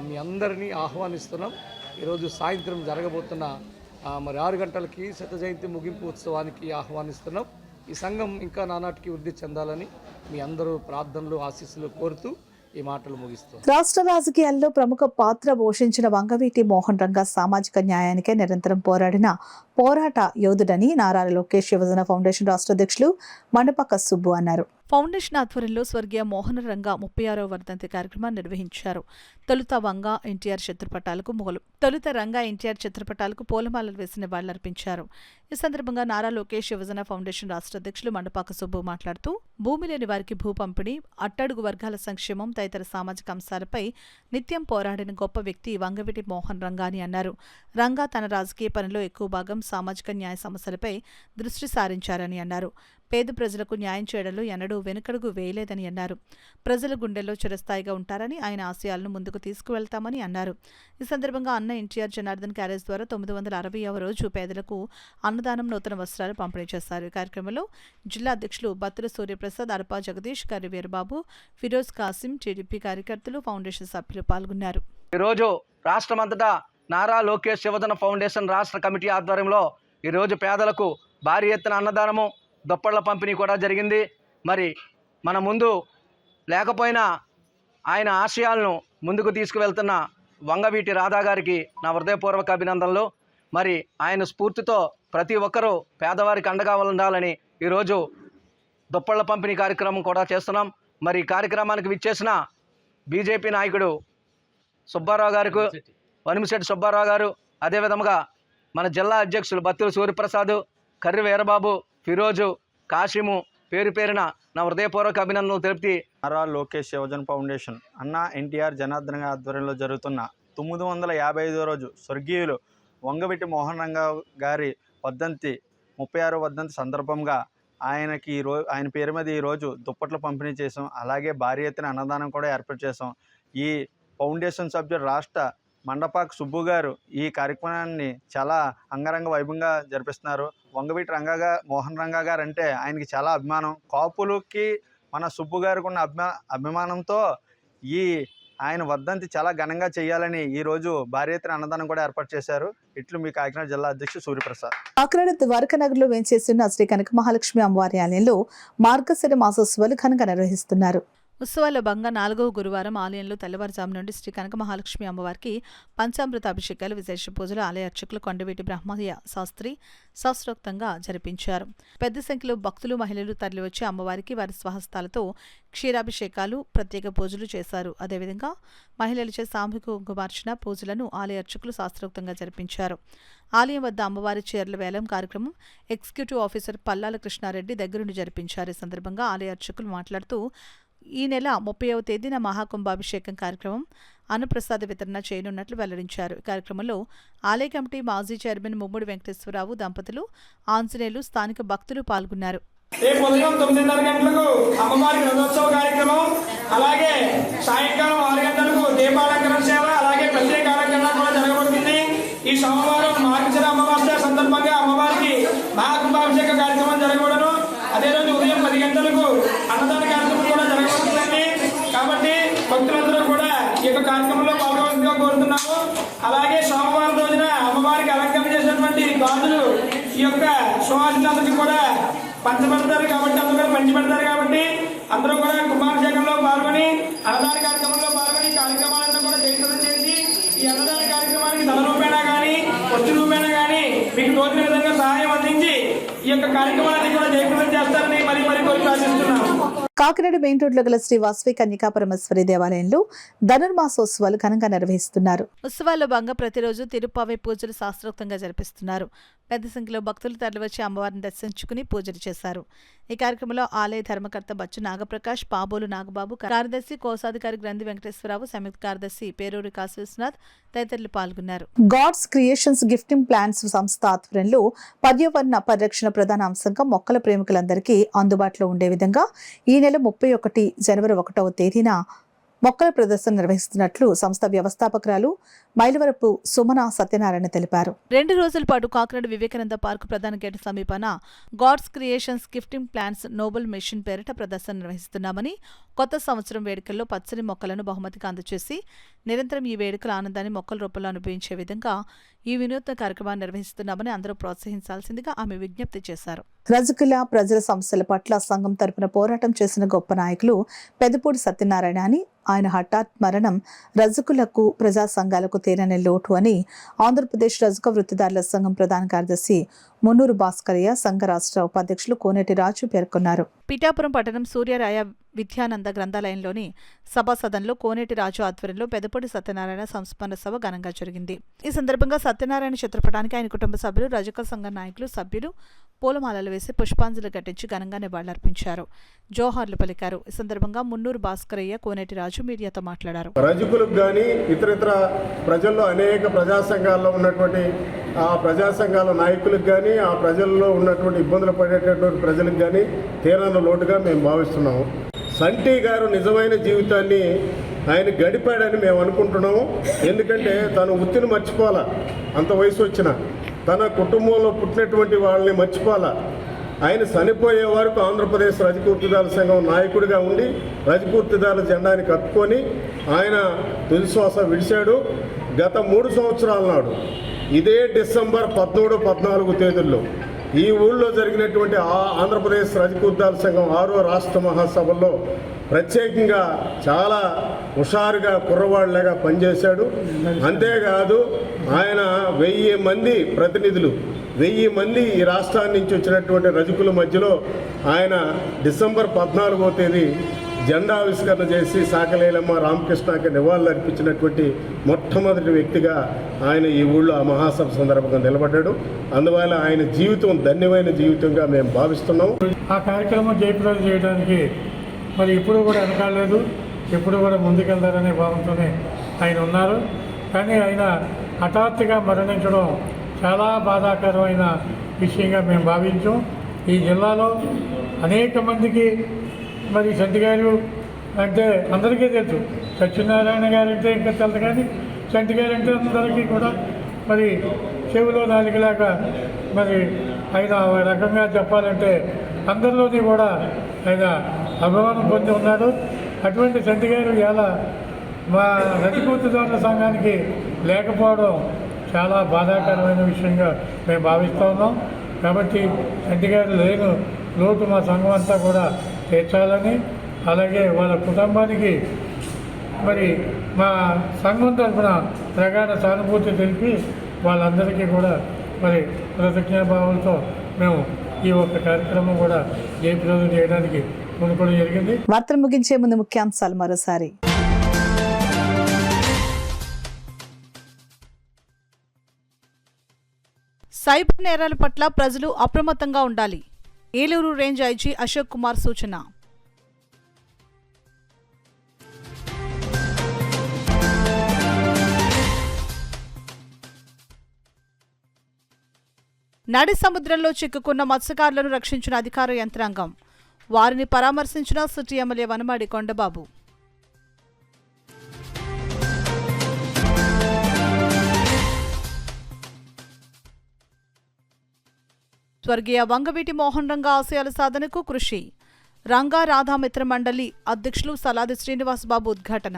మీ అందరినీ ఆహ్వానిస్తున్నాం. ఈరోజు సాయంత్రం జరగబోతున్న మరి 6 గంటలకి శత జయంతి ముగింపు ఉత్సవానికి ఆహ్వానిస్తున్నాం. ఈ సంఘం ఇంకా నానాటికి వృద్ధి చెందాలని మీ అందరూ ప్రార్థనలు, ఆశీస్సులు కోరుతూ ఈ మాటలు ముగిస్తాం. రాష్ట్ర రాజకీయాల్లో ప్రముఖ పాత్ర పోషించిన వంగవీటి మోహన్ రంగా సామాజిక న్యాయానికే నిరంతరం పోరాడిన పోరాట యోధుడని నారా లోకేష్ యువజన ఫౌండేషన్ రాష్ట్ర అధ్యక్షులు మండపక సుబ్బు అన్నారు. ఫౌండేషన్ ఆధ్వర్యంలో స్వర్గీయ మోహన రంగా 36వ వర్ధంతి కార్యక్రమాన్ని నిర్వహించారు. తొలుత రంగా ఎన్టీఆర్ చిత్రపటాలకు పూలమాలలు వేసి నివాళులర్పించారు. ఈ సందర్భంగా నారా లోకేష్ యువజన ఫౌండేషన్ రాష్ట్ర అధ్యక్షులు మండపాక సుబ్బు మాట్లాడుతూ భూమి లేని వారికి భూ పంపిణీ, అట్టడుగు వర్గాల సంక్షేమం తదితర సామాజిక అంశాలపై నిత్యం పోరాడిన గొప్ప వ్యక్తి వంగవీటి మోహన్ రంగా అని అన్నారు. రంగా తన రాజకీయ పనిలో ఎక్కువ భాగం సామాజిక న్యాయ సమస్యలపై దృష్టి సారించారని అన్నారు. పేద ప్రజలకు న్యాయం చేయడంలో ఎన్నడూ వెనుకడుగు వేయలేదని అన్నారు. ప్రజల గుండెల్లో చిరస్థాయిగా ఉంటారని, ఆయన ఆశయాలను ముందుకు తీసుకువెళ్తామని అన్నారు. ఈ సందర్భంగా అన్న ఎన్టీఆర్ జనార్దన్ క్యారేజ్ ద్వారా 960వ రోజు పేదలకు అన్నదానం, నూతన వస్త్రాలు పంపిణీ చేశారు. ఈ కార్యక్రమంలో జిల్లా అధ్యక్షులు బత్తుల సూర్యప్రసాద్, అరపా జగదీష్, కర్రి వీరబాబు, ఫిరోజ్ కాసిం, టీడీపీ కార్యకర్తలు, ఫౌండేషన్ సభ్యులు పాల్గొన్నారు. ఈరోజు రాష్ట్రమంతటా నారా లోకేష్ యువజన ఫౌండేషన్ రాష్ట్ర కమిటీ ఆధ్వర్యంలో ఈరోజు పేదలకు భారీ ఎత్తున అన్నదానము, దుప్పట్ల పంపిణీ కూడా జరిగింది. మరి మన ముందు లేకపోయినా ఆయన ఆశయాలను ముందుకు తీసుకువెళ్తున్న వంగవీటి రాధా గారికి నా హృదయపూర్వక అభినందనలు. మరి ఆయన స్ఫూర్తితో ప్రతి ఒక్కరూ పేదవారికి అండగా ఉండాలని ఈరోజు దుప్పట్ల పంపిణీ కార్యక్రమం కూడా చేస్తున్నాం. మరి ఈ కార్యక్రమానికి విచ్చేసిన బీజేపీ నాయకుడు సుబ్బారావు గారికి, వనిమిశెట్టి సుబ్బారావు గారు, అదేవిధంగా మన జిల్లా అధ్యక్షులు బత్తుల సూర్యప్రసాద్, కర్రి వీరబాబు, ఫిరోజు, కాశీము పేరు పేరున నా హృదయపూర్వక అభినందనలు తెలుపుతూ నారా లోకేష్ యువజన ఫౌండేషన్ అన్న ఎన్టీఆర్ జనార్దన్ ఆధ్వర్యంలో జరుగుతున్న 955వ రోజు స్వర్గీయులు వంగవీటి మోహన్ రంగా గారి వర్ధంతి 36వ వర్ధంతి సందర్భంగా ఆయన పేరు మీద ఈరోజు దుప్పట్లు పంపిణీ చేసాం. అలాగే భారీ ఎత్తున అన్నదానం కూడా ఏర్పాటు చేసాం. ఈ ఫౌండేషన్ సభ్యులు రాష్ట్ర మండపాక సుబ్బు గారు ఈ కార్యక్రమాన్ని చాలా అంగరంగ వైభవంగా జరిపిస్తున్నారు. వంగవీటి మోహన్ రంగా గారు అంటే ఆయనకి చాలా అభిమానం. కాపులకి మన సుబ్బు గారికి ఉన్న అభిమానంతో ఆయన వర్ధంతి చాలా ఘనంగా చేయాలని ఈరోజు భారీ ఎత్తున అన్నదానం కూడా ఏర్పాటు చేశారు. ఇట్లు మీ కాకినాడ జిల్లా అధ్యక్షుడు సూర్యప్రసాద్. కాకినాడ ద్వారకానగర్లో వేంచేస్తున్న శ్రీ కనక మహాలక్ష్మి అమ్మవారి ఆలయంలో మార్గశిర మాసోత్సవాలు ఘనంగా నిర్వహిస్తున్నారు. ఉత్సవాల్లో భాగంగా 4వ గురువారం ఆలయంలో తెల్లవారుజాము నుండి శ్రీ కనక మహాలక్ష్మి అమ్మవారికి పంచామృత అభిషేకాలు, విశేష పూజలు ఆలయ అర్చకులు కొండవీటి బ్రహ్మయ్య శాస్త్రి శాస్త్రోక్తంగా జరిపించారు. పెద్ద సంఖ్యలో భక్తులు, మహిళలు తరలివచ్చి అమ్మవారికి వారి స్వహస్తాలతో క్షీరాభిషేకాలు, ప్రత్యేక పూజలు చేశారు. అదేవిధంగా మహిళలచే సామూహిక కుంకుమార్చన పూజలను ఆలయ అర్చకులు శాస్త్రోక్తంగా జరిపించారు. ఆలయం వద్ద అమ్మవారి చీరల వేలం కార్యక్రమం ఎగ్జిక్యూటివ్ ఆఫీసర్ పల్లాల కృష్ణారెడ్డి దగ్గరుండి జరిపించారు. ఈ సందర్భంగా ఆలయ అర్చకులు మాట్లాడుతూ ఈ నెల 30వ తేదీన మహాకుంభాభిషేకం కార్యక్రమం, అన్నప్రసాద వితరణ చేయనున్నట్లు వెల్లడించారు. ఈ కార్యక్రమంలో ఆలయ కమిటీ మాజీ చైర్మన్ ముమ్మడి వెంకటేశ్వరరావు దంపతులు, ఆంజనేయులు, స్థానిక భక్తులు పాల్గొన్నారు. రేపు ఉదయం 9:30 గంటలకు అమ్మవారికి రథోత్సవ కార్యక్రమం, అలాగే సాయంకాలం 6 గంటలకు దీపాలంకరణ సేవ, అలాగే ప్రత్యేక అలంకరణ కూడా జరగబడుతుంది. ఈ సోమవారం మార్గశిర అమావాస్య సందర్భంగా అమ్మవారికి మహాకుంభాభిషేక కార్యక్రమం జరగబడను. అదే రోజు ఉదయం 10 గంటలకు అన్నదాన కార్యక్రమం కూడా జరగబడుతుంది. కాబట్టి భక్తులందరూ కూడా ఈ యొక్క కార్యక్రమంలో పాల్గొనగా కోరుతున్నాము. అలాగే సోమవారం రోజున అమ్మవారికి అలంకరణ చేసినటువంటి గాజులు ఈ యొక్క సువాసితులందరికీ కూడా పంచబడతారు కాబట్టి అందరూ కూడా కుంభాభిషేకంలో పాల్గొని అన్నదాన కార్యక్రమంలో పాల్గొని కార్యక్రమాలను కూడా జయప్రదం చేసి ఈ అన్నదాన కార్యక్రమానికి ధన రూపేణా కానీ వస్తు రూపేణా కానీ మీకు తోచిన విధంగా సహాయం అందించి ఈ యొక్క కార్యక్రమాన్ని కూడా జయప్రదం చేస్తారని మరి కోరి ఆశిస్తున్నాము. కాకినాడ మెయిన్ రోడ్లో గల శ్రీ వాసవి కన్యకాపరమేశ్వరి దేవాలయంలో ధనుర్మాసోత్సవాలు ఘనంగా నిర్వహిస్తున్నారు. ఉత్సవాల్లో భాగంగా ప్రతిరోజు తిరుప్పావై పూజలు శాస్త్రోక్తంగా జరిపిస్తున్నారు. పెద్ద సంఖ్యలో భక్తులు తరలివచ్చి అమ్మవారిని దర్శించుకుని పూజలు చేశారు. ఈ కార్యక్రమంలో ఆలయ ధర్మకర్త బచ్చు నాగప్రకాష్, పాబోలు నాగబాబు, కార్యదర్శి కోశాధికారి గ్రంథి వెంకటేశ్వరరావు, సంయుక్త కార్యదర్శి పేరూరి కాశీ విశ్వనాథ్ తదితరులు పాల్గొన్నారు. గాడ్స్ క్రియేషన్స్ గిఫ్టింగ్ ప్లాన్స్ సంస్థ ఆధ్వర్యంలో పర్యావరణ పరిరక్షణ ప్రధాన అంశంగా మొక్కల ప్రేమికులందరికీ అందుబాటులో ఉండే విధంగా ఈ నెల 31 జనవరి 1వ తేదీన మొక్కల ప్రదర్శన నిర్వహిస్తున్నట్లు సంస్థ వ్యవస్థాపకురాలు మైలవరపు సుమన సత్యనారాయణ తెలిపారు. 2 రోజుల పాటు కాకినాడ వివేకానంద పార్క్ ప్రధాన గేటు సమీపాన God's Creations Gifting Plans Noble Mission పేరిట ప్రదర్శన నిర్వహిస్తున్నామని, కొత్త సంవత్సరం వేడుకల్లో పచ్చని మొక్కలను బహుమతిగా అందజేసి నిరంతరం ఈ వేడుకల ఆనందాన్ని మొక్కల రూపంలో అనుభవించే విధంగా ఈ వినూత్న కార్యక్రమాన్ని నిర్వహిస్తున్నామని అందరూ ప్రోత్సహించాల్సిందిగా ఆమె విజ్ఞప్తి చేశారు. రజకుల ప్రజల సమస్యల పట్ల సంఘం తరపున పోరాటం చేసిన గొప్ప నాయకులు పెదపూడి సత్యనారాయణ అని, ఆయన హఠాత్ మరణం రజకులకు, ప్రజా సంఘాలకు తీరని లోటు అని ఆంధ్రప్రదేశ్ రజక వృత్తిదారుల సంఘం ప్రధాన కార్యదర్శి మున్నూరు భాస్కరయ్య, సంఘ రాష్ట్ర ఉపాధ్యక్షులు కోనేటి రాజు పేర్కొన్నారు. పిఠాపురం పట్టణం సూర్యరాయ విద్యానంద గ్రంథాలయంలోని సభాసదన్లో కోనేటి రాజు ఆధ్వర్యంలో పెదపూడి సత్యనారాయణ సంస్మరణ సభ ఘనంగా జరిగింది. ఈ సందర్భంగా సత్యనారాయణ చిత్రపటానికి ఆయన కుటుంబ సభ్యులు, రజక సంఘ నాయకులు, సభ్యులు పూలమాలలు వేసి పుష్పాంజలి ఘటించి ఘనంగా నివాళులర్పించారు, జోహార్లు పలికారు. ఈ సందర్భంగా మున్నూరు భాస్కరయ్య, కోనేటి రాజు మీడియాతో మాట్లాడారు. రజకులకు కానీ ఇతర ప్రజల్లో అనేక ప్రజా సంఘాల్లో ఉన్నటువంటి ఆ ప్రజా సంఘాల నాయకులకు కానీ ఆ ప్రజల్లో ఉన్నటువంటి ఇబ్బందులు పడేటటువంటి ప్రజలకు కానీ తీరాన లోటుగా మేము భావిస్తున్నాము. సంటి గారు నిజమైన జీవితాన్ని ఆయన గడిపాడని మేము అనుకుంటున్నాము. ఎందుకంటే తను వృత్తిని మర్చిపోవాలా, అంత వయసు వచ్చిన తన కుటుంబంలో పుట్టినటువంటి వాళ్ళని మర్చిపోవాలా. ఆయన చనిపోయే వరకు ఆంధ్రప్రదేశ్ రజకూర్తిదారుల సంఘం నాయకుడిగా ఉండి రజకూర్తిదారుల జెండాని కప్పుకొని ఆయన తుది శ్వాస విడిచాడు. గత 3 సంవత్సరాల నాడు ఇదే డిసెంబర్ 13, 14 తేదీల్లో ఈ ఊళ్ళో జరిగినటువంటి ఆంధ్రప్రదేశ్ రజకూర్తిదారుల సంఘం 6వ రాష్ట్ర మహాసభల్లో ప్రత్యేకంగా చాలా హుషారుగా కుర్రవాళ్ళగా పనిచేశాడు. అంతేకాదు ఆయన 1000 మంది ప్రతినిధులు 1000 మంది ఈ రాష్ట్రాన్ని నుంచి వచ్చినటువంటి రజకుల మధ్యలో ఆయన డిసెంబర్ 14వ తేదీ జెండావిష్కరణ చేసి సాకలేలమ్మ రామకృష్ణకి నివాళులు అర్పించినటువంటి మొట్టమొదటి వ్యక్తిగా ఆయన ఈ ఊళ్ళో ఆ మహాసభ సందర్భంగా నిలబడ్డాడు. అందువల్ల ఆయన జీవితం ధన్యమైన జీవితంగా మేము భావిస్తున్నాం. ఆ కార్యక్రమం జయప్రదం చేయడానికి మరి ఇప్పుడు కూడా వెనకాలేదు, ఎప్పుడు కూడా ముందుకెళ్తారనే భావంతోనే ఆయన ఉన్నారు. కానీ ఆయన హఠాత్తుగా మరణించడం చాలా బాధాకరమైన విషయంగా మేము భావించాం. ఈ జిల్లాలో అనేక మందికి మరి సంటి గారు అంటే అందరికీ తెలుసు, సత్యనారాయణ గారు అంటే ఇంకా తెలుసు, కానీ సంటి గారు అంటే అందరికీ కూడా మరి చెవిలో నాలుగులాగా మరి ఆయన రకంగా చెప్పాలంటే అందరిలోని కూడా ఆయన అభిమానం పొంది ఉన్నాడు. అటువంటి సంటి గారు ఇలా మా రజకూర్తిదారుల సంఘానికి లేకపోవడం చాలా బాధాకరమైన విషయంగా మేము భావిస్తూ ఉన్నాం. కాబట్టి సంటి గారు లేని లోటు మా సంఘం అంతా కూడా తీర్చాలని, అలాగే వాళ్ళ కుటుంబానికి మరి మా సంఘం తరఫున ప్రగాఢ సానుభూతి తెలిపి వాళ్ళందరికీ కూడా మరి కృతజ్ఞతాభావంతో మేము ఈ ఒక్క కార్యక్రమం కూడా జయప్రదం చేయడానికి ముందుకోవడం జరిగింది. వార్తలు ముగించే ముందు ముఖ్యాంశాలు మరోసారి. సైబర్ నేరాల పట్ల ప్రజలు అప్రమత్తంగా ఉండాలి. ఏలూరు రేంజ్ ఐజీ అశోక్ కుమార్ సూచన. నడి సముద్రంలో చిక్కుకున్న మత్స్యకారులను రక్షించిన అధికార యంత్రాంగం. వారిని పరామర్శించిన సిటీ ఎమ్మెల్యే వనమాడి కొండబాబు. స్వర్గీయ వంగవీటి మోహన్ రంగా ఆశయాల సాధనకు కృషి. రంగా రాధా మిత్ర మండలి అధ్యక్షులు సలాది శ్రీనివాస్ బాబు ఉద్ఘాటన.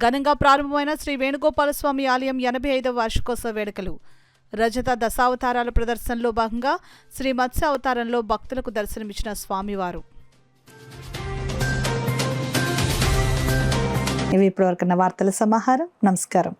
ఘనంగా ప్రారంభమైన శ్రీ వేణుగోపాలస్వామి ఆలయం 85వ వార్షికోత్సవ వేడుకలు. రజత దశావతారాల ప్రదర్శనలో భాగంగా శ్రీ మత్స్య అవతారంలో భక్తులకు దర్శనమిచ్చిన స్వామివారు. ఇవి ఇప్పటివరకున్న వార్తల సమాహారం. నమస్కారం.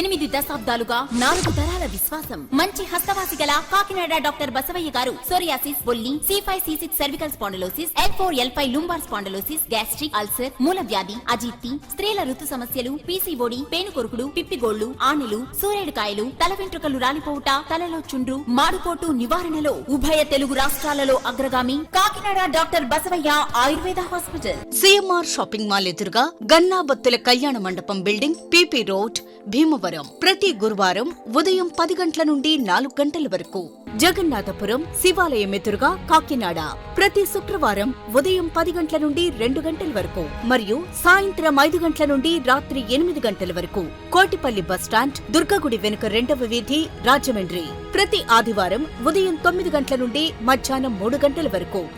8 దశాబ్దాలుగా 4 తరాల విశ్వాసం. మంచి హస్తవాసి గల కాకినాడ డాక్టర్ బసవయ్య గారు సోరియాసిస్, బొల్లి, C5C6 cervical spondylosis, L4L5 lumbar spondylosis, gastric ulcer, మూలవ్యాధి, అజీర్తి, స్త్రీల ఋతు సమస్యలు, PCOD, పేనుకొరుకుడు, పిప్పిగోళ్లు, ఆనెలు, సూరేడుకాయలు, తల వెంట్రుకలు రాలిపోవుట, తలలో చుండ్రు, మాడుకోటు నివారణలో ఉభయ తెలుగు రాష్ట్రాలలో అగ్రగామి Kakinada doctor Basavayya Ayurveda hospital. CMR shopping mall ఎదురుగా గన్నాబత్తుల కళ్యాణ మండపం బిల్డింగ్, PP రోడ్, భీమవరం. ప్రతి గురువారం ఉదయం 10 గంటల నుండి 4 గంటల వరకు. జగన్నాథపురం శివాలయం ఎదురుగా కాకినాడ ప్రతి శుక్రవారం ఉదయం 10 గంటల నుండి 2 గంటల వరకు మరియు సాయంత్రం 5 గంటల నుండి రాత్రి 8 గంటల వరకు. కోటిపల్లి బస్టాండ్, దుర్గగుడి వెనుక 2వ వీధి, రాజమండ్రి ప్రతి ఆదివారం ఉదయం 9 గంటల నుండి మధ్యాహ్నం 3 గంటల వరకు.